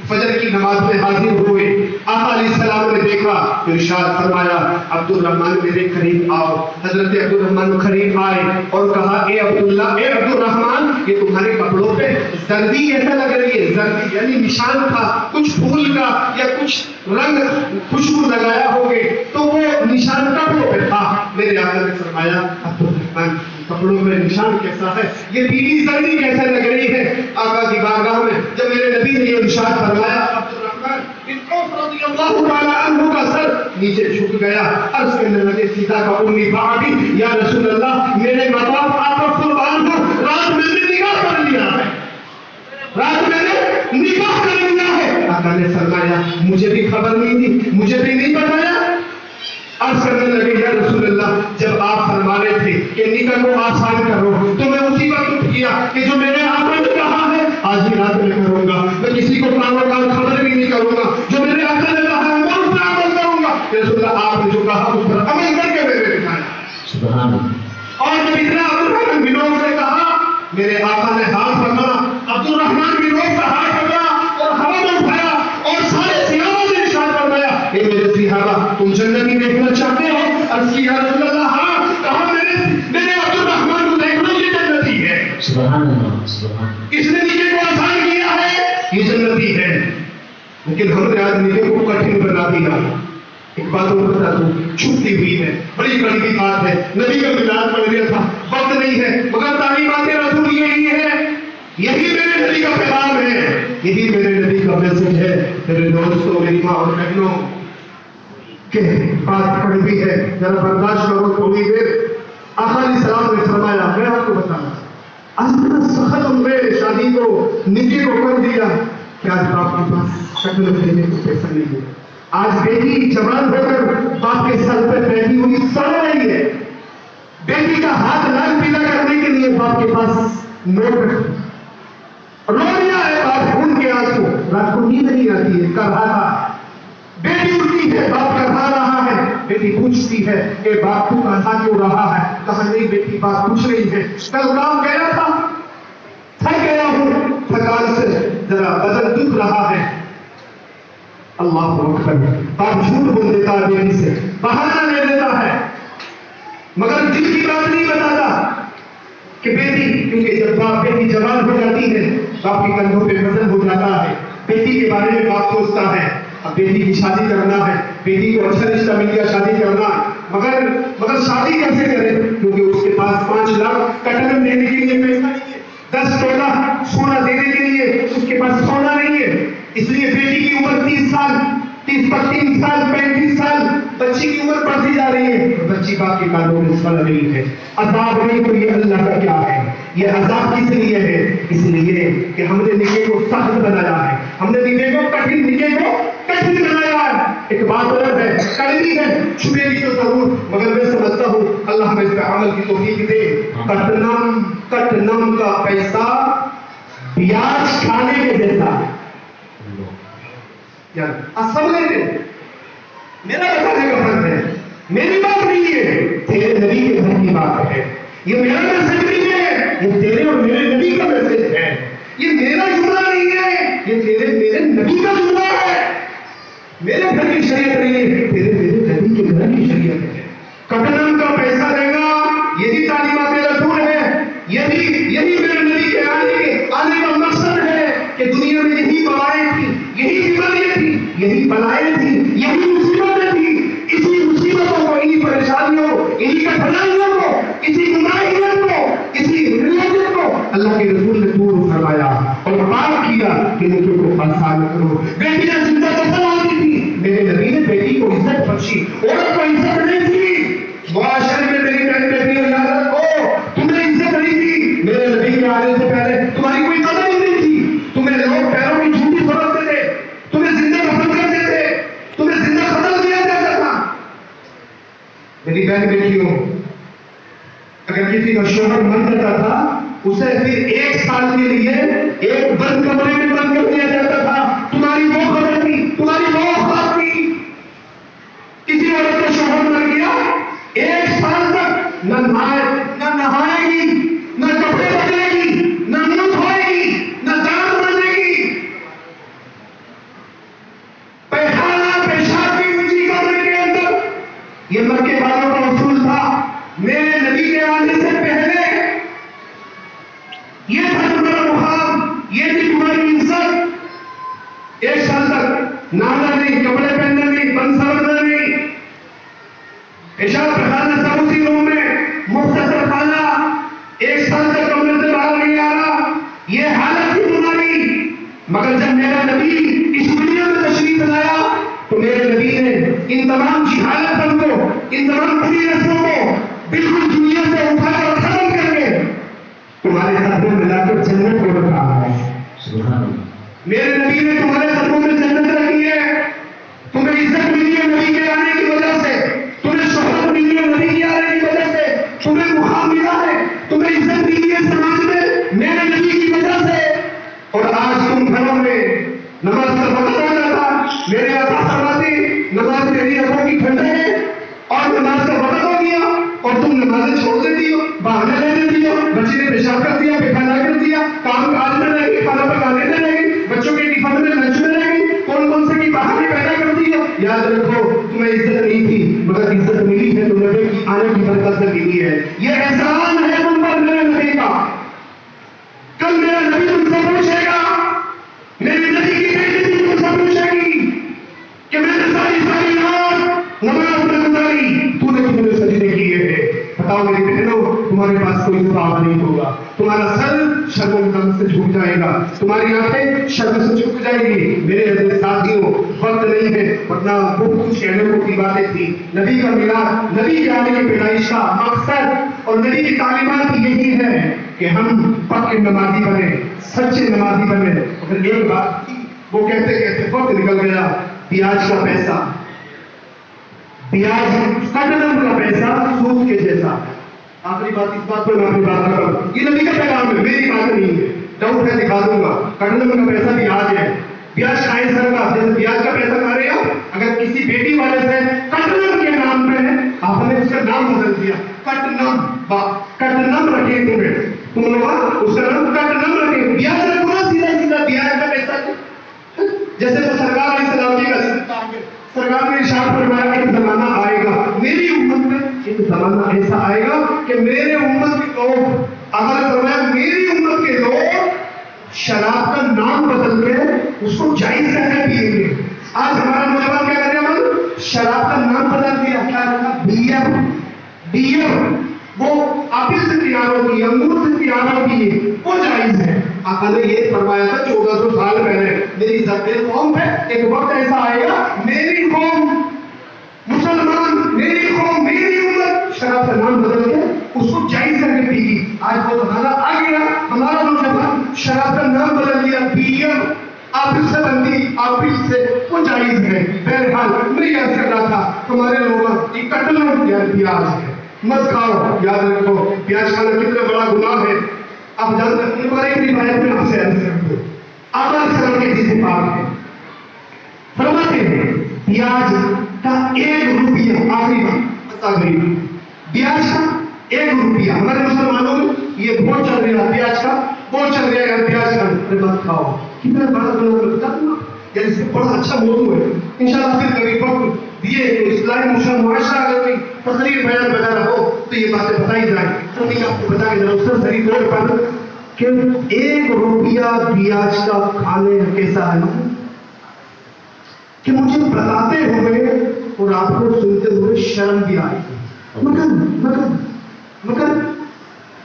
فجر کی نماز میں حاضر ہوئے. آقا علیہ السلام نے دیکھا تو ارشاد فرمایا عبد الرحمن میرے قریب آؤ. حضرت عبد الرحمن قریب آئے اور کہا اے عبداللہ, اے عبد الرحمن, یہ تمہارے کپڑوں پہ زردی کیسا لگ رہی ہے؟ زردی یعنی نشان تھا کچھ پھول کا یا کچھ رنگ خوشبو لگایا ہوگے, تو وہ نشان کپڑوں پہ تھا. میرے آقا نے فرمایا عبد الرحمن کپڑوں میں نشان کیسا ہے, یہ پیلی زردی کیسے لگ رہی ہے؟ آقا کی بارگاہ میں جب میرے نبی نے یہ ارشاد فرمایا, عبد الرحمن بن عوف رضی اللہ تعالی عنہ کا سر نیچے جھک گیا. عرض کرنے لگے سیدھا کا امی بھابی یا رسول اللہ میرے ماں باپ آپ کا قربان ہو, رات میں نے نکاح کر لیا ہے, رات میں نے نکاح کر لیا ہے. آقا نے فرمایا مجھے بھی خبر نہیں تھی, مجھے بھی نہیں بتایا. عرض کرنے لگے یا رسول اللہ جب آپ فرما رہے تھے کہ نکاح کو آسان کرو تو میں اسی وقت اٹھ گیا کہ جو میرے آقا نے کہا ہے آج ہی رات میں کروں گا. میں کسی کو کام خبر بھی نہیں کروں گا. جو میرے آقا نے کہا ہے میں اس پر عمل کروں گا. رسول اللہ آپ نے جو کہا اس پر عمل کر کے میرے دکھایا. سبحان اللہ. اور جب اتنا عبد الرحمن بن عوف نے کہا, میرے آقا نے ہاتھ پکڑا, عبد الرحمن بن عوف کا ہاتھ پکڑا اور ہوا میں اٹھایا اور سارے صحابہ سے ارشاد فرمایا اے میرے صحابہ تم جنت دیکھنا چاہتے ہو؟ عرض کیا رسول اللہ ہاں. کہا میرے عبد الرحمن کو دیکھ لو, یہ جنتی ہے. سبحان اللہ, سبحان اللہ. اس نے نکاح کو آسان کیا ہے, یہ جنتی ہے. لیکن ہم نے آج نکاح کو کٹھن بنا دیا. ایک بات اور بتا دوں, چھپتی ہوئی ہے, بڑی کڑوی بات ہے. نبی کا میلاد پڑھ گیا تھا, وقت نہیں ہے, مگر تعلیمات رسول یہی ہے, یہی میرے نبی کا پیغام ہے, یہی میرے نبی کا میسج ہے. میرے دوستوں, میری ماں اور بہنوں, کہ بات کڑوی ہے, ذرا برداشت کرو تھوڑی دیر. آقا علیہ السلام نے فرمایا میں آپ کو بتانا, آج اتنا سخت عمرے شادی کو نکاح کو کر دیا کہ آج باپ کے پاس شکل دینے کو پیسہ نہیں ہے. آج بیٹی جوان ہو کر باپ کے سر پہ بیٹھی ہوئی سڑ رہی ہے. بیٹی کا ہاتھ لال پیلا کرنے کے لیے باپ کے پاس نوٹ رو رہا ہے, باپ خون کے آنسو, رات کو نیند نہیں آتی ہے, کر رہا. بیٹی اٹھتی ہے, باپ کرا رہا ہے, بیٹی پوچھتی ہے کہ باپ تو کہا کیوں رہا ہے؟ کہا نہیں بیٹی بات پوچھ رہی ہے, کل کام گیا تھا, تھک گیا ہوں, تھکان سے ذرا بدن دکھ رہا ہے. اللہ اکبر. باپ جھوٹ بول دیتا ہے بیٹی سے, بہانہ لے لیتا ہے, مگر دل کی بات نہیں بتاتا کہ بیٹی, کیونکہ جب باپ بیٹی جوان ہو جاتی ہے باپ کے کندھوں پہ وزن ہو جاتا ہے. بیٹی کے بارے میں باپ سوچتا ہے اب بیٹی کی شادی کرنا ہے, بیٹی کو اچھا رشتہ مل گیا شادی کرنا, مگر شادی کیسے کرے؟ کیونکہ اس کے پاس 5 لاکھ کٹن دینے کے لیے پیسہ نہیں ہے, 10 تولہ سونا دینے کے لیے اس کے پاس سونا نہیں ہے. اس لیے بیٹی کی عمر 30 سال 35 سال بچی کی عمر بڑھتی جا رہی ہے، بچی باپ کے کانوں میں سڑ رہی ہے، عذاب نہیں تو یہ اللہ کا کیا ہے؟ یہ عذاب کس لیے ہے؟ اس لیے کہ ہم نے نکے کو سخت بنایا ہے، ہم نے نکے کو کٹھن بنایا ہے۔ ایک بات اور ہے، کڑوی ہے، چھپے گی تو ضرور، مگر میں سمجھتا ہوں اللہ ہمیں اس پہ عمل کی توفیق دے۔ کٹنم کا پیسہ بیاج کھانے کے جیسا ہے۔ سب لیتے میرا بتانے کا فرض ہے، میری بات نہیں ہے، تیرے نبی کے گھر کی بات ہے، یہ میرا میسج نہیں ہے، یہ تیرے اور میرے نبی کا میسج ہے، یہ میرا جملہ نہیں ہے، یہ تیرے میرے نبی کا جملہ ہے، میرے گھر کی شریعت نہیں ہے، تیرے میرے نبی کے گھر کی شریعت ہے۔ کٹنم کا پیسہ دے گا، یہی تعلیمات رسول ہے، یہی میرے نبی کے آنے کا مقصد ہے کہ دنیا میں یہی بلائیں تھی، یہی بیماریاں تھی، یہی بلائیں تھی، یہی مصیبتیں تھی، اسی مصیبتوں کو، انہی پریشانیوں کو، انہی کٹھنائیوں کو، اسی گمراہیوں کو، اسی ریاضت کو اللہ کے رسول نے دور فرمایا اور بات کیا کہ نکے کو آسان کرو۔ بیٹیاں زندہ دفن ہوتی تھی، میرے نبی نے بیٹی کو عزت بخشی، عورت کو عزت نہیں تھی۔ معاشرے میں میری بہن بیٹی ہو، یاد رکھو تمہیں عزت نہیں تھی، میرے نبی کے آنے سے پہلے تمہاری کوئی قدر ہی نہیں تھی، تمہیں لوگ پیروں کی جھوٹی سمجھتے تھے، تمہیں زندہ دفن کرتے تھے، تمہیں زندہ قتل کیا جاتا تھا۔ میری بہن بیٹیوں، اگر کسی کا شوہر مر جاتا تھا اسے پھر 1 سال کے لیے ایک بند کمرے میں بند کر دیا جاتا تھا، تمہاری وہ خبر تھی، تمہاری وہ اوقات تھی۔ کسی عورت کا شوہر مر گیا، 1 سال تک نہ نہائے گی، نہ کپڑے بدلے گی، نہ منہ دھوئے گی، نہ دانت مانجے گی، پیخانہ پیشاب کی اونچی کمرے کے اندر۔ یہ مکے والوں کا اصول تھا، میرے نبی کے آنے سے پہلے یہ تھا تمہارا مقام، یہ تھی تمہاری عزت۔ 1 سال تک نہانا نہیں، کپڑے پہننا نہیں، بن سورنا نہیں، پیشاب پخانا سب اسی روم میں، مختصر کھانا، 1 سال تک کمرے سے باہر نہیں آنا، یہ حالت تھی تمہاری۔ مگر جب میرا نبی اس دنیا میں تشریف لایا تو میرے نبی نے ان تمام جہالت کو، ان تمام بری رسموں کو بالکل دنیا سے اٹھا کر ختم کر کے تمہارے قدموں میں لا کر جنت کو رکھا ہے۔ سبحان اللہ۔ میرے نبی نے تمہارے قدموں میں جنت رکھی ہے، تمہیں عزت ملی ہے نبی کے آنے کی وجہ سے، تمہیں شہرت ملی ہے نبی کے آنے کی وجہ سے، تمہیں مقام ملا ہے، تمہیں عزت ملی ہے سماج میں میرے نبی کی وجہ سے۔ اور آج تم گھروں میں نماز کا وقت ہو جاتا، میرے آقا فرماتے نماز میری آنکھوں کی ٹھنڈک ہے، اور نماز کا وقت ہو گیا اور تم نمازیں چھوڑ دیتی ہو، بہانے لے لیتی ہو، بچے نے پیشاب کر دیا، پیخانہ کر دیا، کام کاج میں رہ گئی، کھانا پکانے میں رہ گئی، بچوں کے ٹفن میں لنچ میں رہ گئی، کون سے کی بہانے پیدا کرتی ہے۔ یاد رکھو تمہیں عزت نہیں تھی مگر عزت ملی ہے تو نبی کی آنے کی برکت سے ملی ہے۔ یہ احسان ہے تم پر میرے نبی کا۔ کل میرا نبی تم سے پوچھے گا، میرے نبی کی بیٹی تم سے پوچھے گی کہ میں نے ساری رات نماز میں گزاری، تو نے کتنے سجدے کیے ہیں؟ بتاؤ میری بہنوں، تمہارے پاس کوئی جواب نہیں ہوگا، تمہارا سر شرم و غم سے جھک جائے گا، تمہاری آنکھیں شرم سے جھک جائے گی۔ میرے عزیز ساتھیوں، وقت نہیں ہے ورنہ بہت کچھ کہنے کو کی باتیں تھی۔ نبی کا میلاد، نبی کے آنے کی پیدائش کا مقصد اور نبی کی تعلیمات یہی ہے کہ ہم پکے نمازی بنے، سچے نمازی بنے۔ اگر ایک بات تھی، وہ کہتے کہتے وقت نکل گیا، بیاج کا پیسہ، بیاج کٹنم کا پیسہ سود کے جیسا۔ آخری بات اس بات پر میں اپنی بات کر رہا ہوں، یہ نبی کا پیغام ہے، میری بات نہیں ہے، ڈاؤٹ ہے دکھا دوں گا۔ کٹنم کا پیسہ بیاج ہے، بیاج کھائے سر کا، جیسے بیاج کا پیسہ کھا رہے ہو، اگر کسی بیٹی والے سے کٹنم کے نام پہ آپ نے اس کا نام بدل دیا، کٹنم رکھے تمہیں، تم لوگ اس کا نام کٹنم رکھے، بیاج رکھو نا، سیدھا سیدھا بیاج کا پیسہ۔ جیسے وہ سرکار علیہ السلام کی کا سرکار نے ارشاد فرمایا ایک زمانہ آئے گا میری امت میں، ایک زمانہ ایسا آئے گا کہ میرے امت کے لوگ، اگر فرمایا میری امت کے لوگ شراب کا نام بدل کے اس کو جائز کہہ کے پیئیں گے۔ آج ہمارا نوجوان کیا کرتے ہیں، شراب کا نام بدل دیا، کیا رکھا؟ بیئر، وہ آپل سے تیار ہوتی ہے، انگور سے تیار ہوتی ہے، وہ جائز ہے۔ آقا نے یہ فرمایا تھا 1400 سال پہلے، میری ذات قوم ہے، ایک وقت ایسا آئے گا میری قوم مسلمان شراب کا نام بدل کے اس کو جائز کر کے پی گی. آج وہ زمانہ آ گیا, ہمارا نوجوان شراب کا نام بدل دیا, بیئر آپ سے بندی, آپ سے وہ جائز ہے. بہرحال میں یاد کر رہا تھا ہمارے لوگ یہ قتل یا پیاز ہے, مت کھاؤ. یاد رکھو پیاز کھانا کتنا بڑا گناہ ہے. آپ جانتے ہیں ہمارے ایک روایت میں آپ سے عرض کرتے ہیں, آپ سلام کے حدیث پاک ہے, فرماتے ہیں پیاز کا 1 روپیہ, آخری پیاز کا 1 روپیہ. ہمارے مسلمانوں میں یہ بہت چل رہا ہے, پیاز کا بہت چل رہا ہے, پیاز کا مت کھاؤ. کتنا بڑا گناہ بتا دوں یعنی اس بڑا اچھا موضوع ہے. انشاءاللہ پھر کبھی وقت دیے اسلامی معاشرہ اگر کوئی تقریر بیان وغیرہ ہو تو یہ باتیں بتائی جائیں. تو میں آپ کو بتا کے ذرا صحیح طور پر کہ 1 روپیہ پیاز کا کھانے کیسا ہے کہ مجھے بتاتے ہوئے اور آپ کو سنتے ہوئے شرم بھی آئی. مگر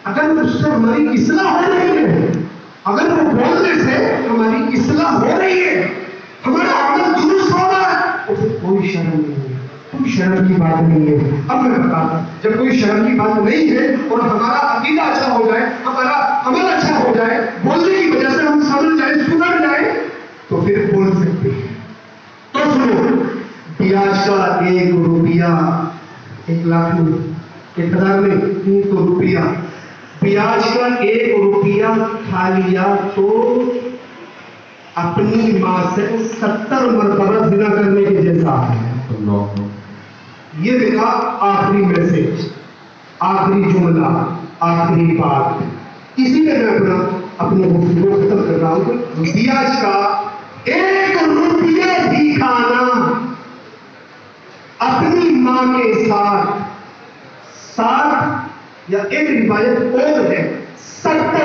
اگر اس سے ہماری اصلاح ہو رہی ہے, اگر وہ بولنے سے ہماری اصلاح ہو رہی ہے, ہمارا عمل درست ہو رہا ہے, تو پھر کوئی شرم نہیں ہے, کوئی شرم کی بات نہیں ہے. اب میں بتاتا ہوں, جب کوئی شرم کی بات نہیں ہے اور ہمارا عقیدہ اچھا ہو جائے, ہمارا عمل اچھا ہو جائے, بولنے کی وجہ سے ہم سمجھ جائیں, سدھر جائیں, تو پھر بول سکتے ہیں. تو سنو, پیاز کا 1 روپیہ 1 لاکھ میں 1000 میں 300 روپیہ, پیاز کا 1 روپیہ کھا لیا تو اپنی ماں سے 70 مرتبہ زنا کرنے کے جیسا ہے. یہ دیکھا آخری میسج, آخری جملہ, آخری بات. اسی میں اپنے گفتگو ختم کر رہا ہوں. پیاز کا 1 روپیہ بھی کھانا اپنی ماں کے ساتھ 60 یا ایک روایت اور ہے 70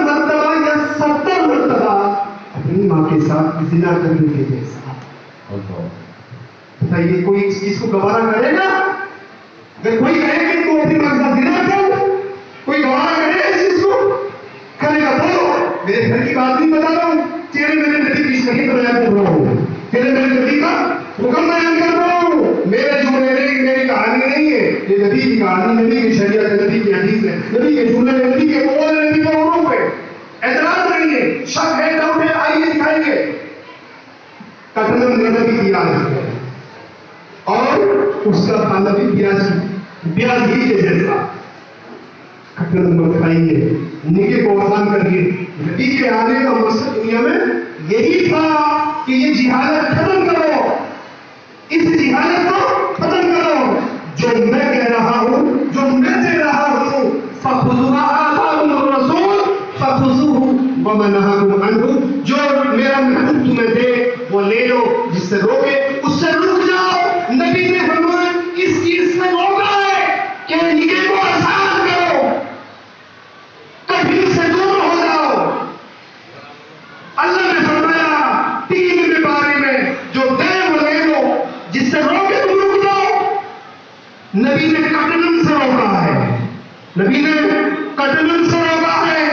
مرتبہ یا 70 مرتبہ اپنی ماں کے ساتھ زنا کرنے کے جیسا. بتائیے کوئی اس چیز کو گوارا کرے گا؟ اگر کوئی کہے کہ تو اپنی ماں کے ساتھ زنا کر, کوئی گوارا کرے گا اس چیز کو؟ کرے گا تو میرے گھر کی بات نہیں بتا رہا ہوں, تیرے میرے نبی کی صحیح بیان کر رہا ہوں, تیرے میرے نبی کا حکم بیان کر رہا ہوں. میرے جو میری کہانی نہیں ہے, یہ نبی کی کہانی, نبی کی شریعت, نبی کی حدیث ہے, نبی کے جملے, نبی کے قول, نبی کے حروف ہے. اعتراض نہیں ہے, شک ہے, ڈاؤٹ ہے, آئیے دکھائیں گے. قتل نبی پیاز ہے اور اس کا کھانا بھی پیاز ہی کے جیسا. قتل مت کھائیے, نکے کو آسان کریے. نبی کے آنے کا مقصد دنیا میں یہی تھا کہ یہ جہالت ختم کرو, اس جہالت کو ختم کرو. جو میں کہہ رہا ہوں, جو میں دے رہا ہوں, فَخُذُوا مَا آتَاكُمُ الرَّسُولُ فَخُذُوهُ وَمَا نَهَاكُمْ عَنْهُ. جو میرا محبوب تمہیں دے وہ لے لو, جس سے روکے اس سے رک جاؤ. نبی نے ہمیں اس چیز سے روکا ہے کہ نکے کو آسان کرو, کبھی سے دور ہو جاؤ. اللہ نے فرمایا 3 کے بارے میں, جو دے وہ لے لو, جس سے روکے تم رک جاؤ. نبی نے قتل سے روکا ہے, نبی نے قتل سے روکا ہے,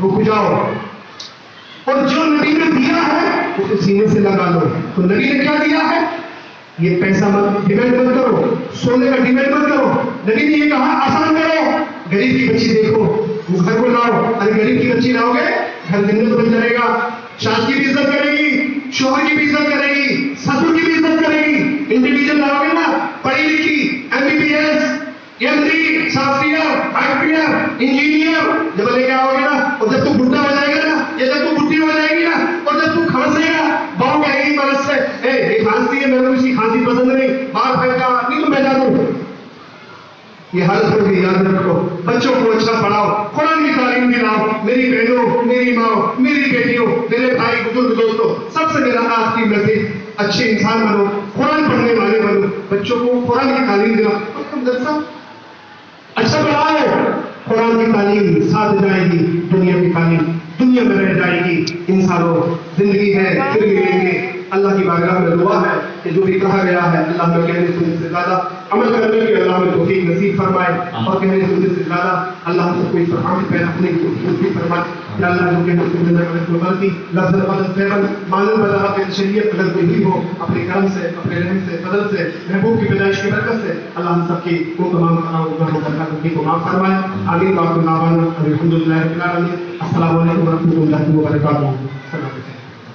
رک جاؤ. اور جو نبی نے دیا ہے اسے سینے سے لگا لو. تو نبی نے کیا دیا ہے؟ یہ پیسہ مت ڈیمانڈ مت کرو, سونے کا ڈیمانڈ مت کرو. نبی نے یہ کہا آسان کرو. غریب کی بچی دیکھو, وہ گھر کو لاؤ. ارے غریب کی بچی لاؤ گے گھر جنت بن جائے گا. شاذ کی بھی عزت کرے گی, شوہر کی بھی عزت کرے گی, سسر کی بھی عزت کرے گی. انٹیلیجنٹ لاؤ گے نا, پڑھی لکھی, MBBS, MD, software, hardware, engineer, جب لے کے آؤ گے نا, اور جب تو بڈھا ہو جائے گا نا, یا جب تو بڈھی ہو جائے گی نا, اور جب تو کھانسے گا, بہو کہے گی مرض سے, یہ کھانسی ہے, میرے کو اس کی کھانسی پسند نہیں, باہر پھینکا نہیں تو میں جا دوں. یہ حالت ہوگی. یاد رکھو, بچوں کو اچھا پڑھاؤ, قرآن کی تعلیم دلاؤ. میری بہنوں, میری ماں, میری بیٹیوں, میرے بھائی, بزرگ دوستوں, سب سے میرا آج کی میسج, اچھے انسان بنو, قرآن پڑھنے والے بنو, بچوں کو قرآن کی تعلیم دلاؤ. اچھا پڑھاؤ, قرآن کی تعلیم ساتھ جائے گی, دنیا کی تعلیم دنیا میں رہ جائے گی. انسانوں زندگی ہے, پھر ملیں گے. اللہ کی بارگاہ میں دعا ہے کہ جو بھی کہا گیا ہے اللہ میں کہنے سننے سے زیادہ عمل کرنے کی اللہ میں توفیق نصیب فرمائے اور کہنے سننے سے زیادہ اللہ ہم سب کو اس پر عمل پیدا ہونے کی توفیق نصیب فرمائے کہ اللہ جو کہنے سننے میں غلطی لفظ غلط فعل معلوم وضاحت شریعت اگر کوئی بھی ہو اپنے کرم سے اپنے رحم سے فضل سے محبوب کی پیدائش کی برکت سے اللہ ہم سب کی وہ تمام برکات کو معاف فرمائے آمین باقی الحمد للہ رب العالمین السلام علیکم ورحمۃ اللہ وبرکاتہ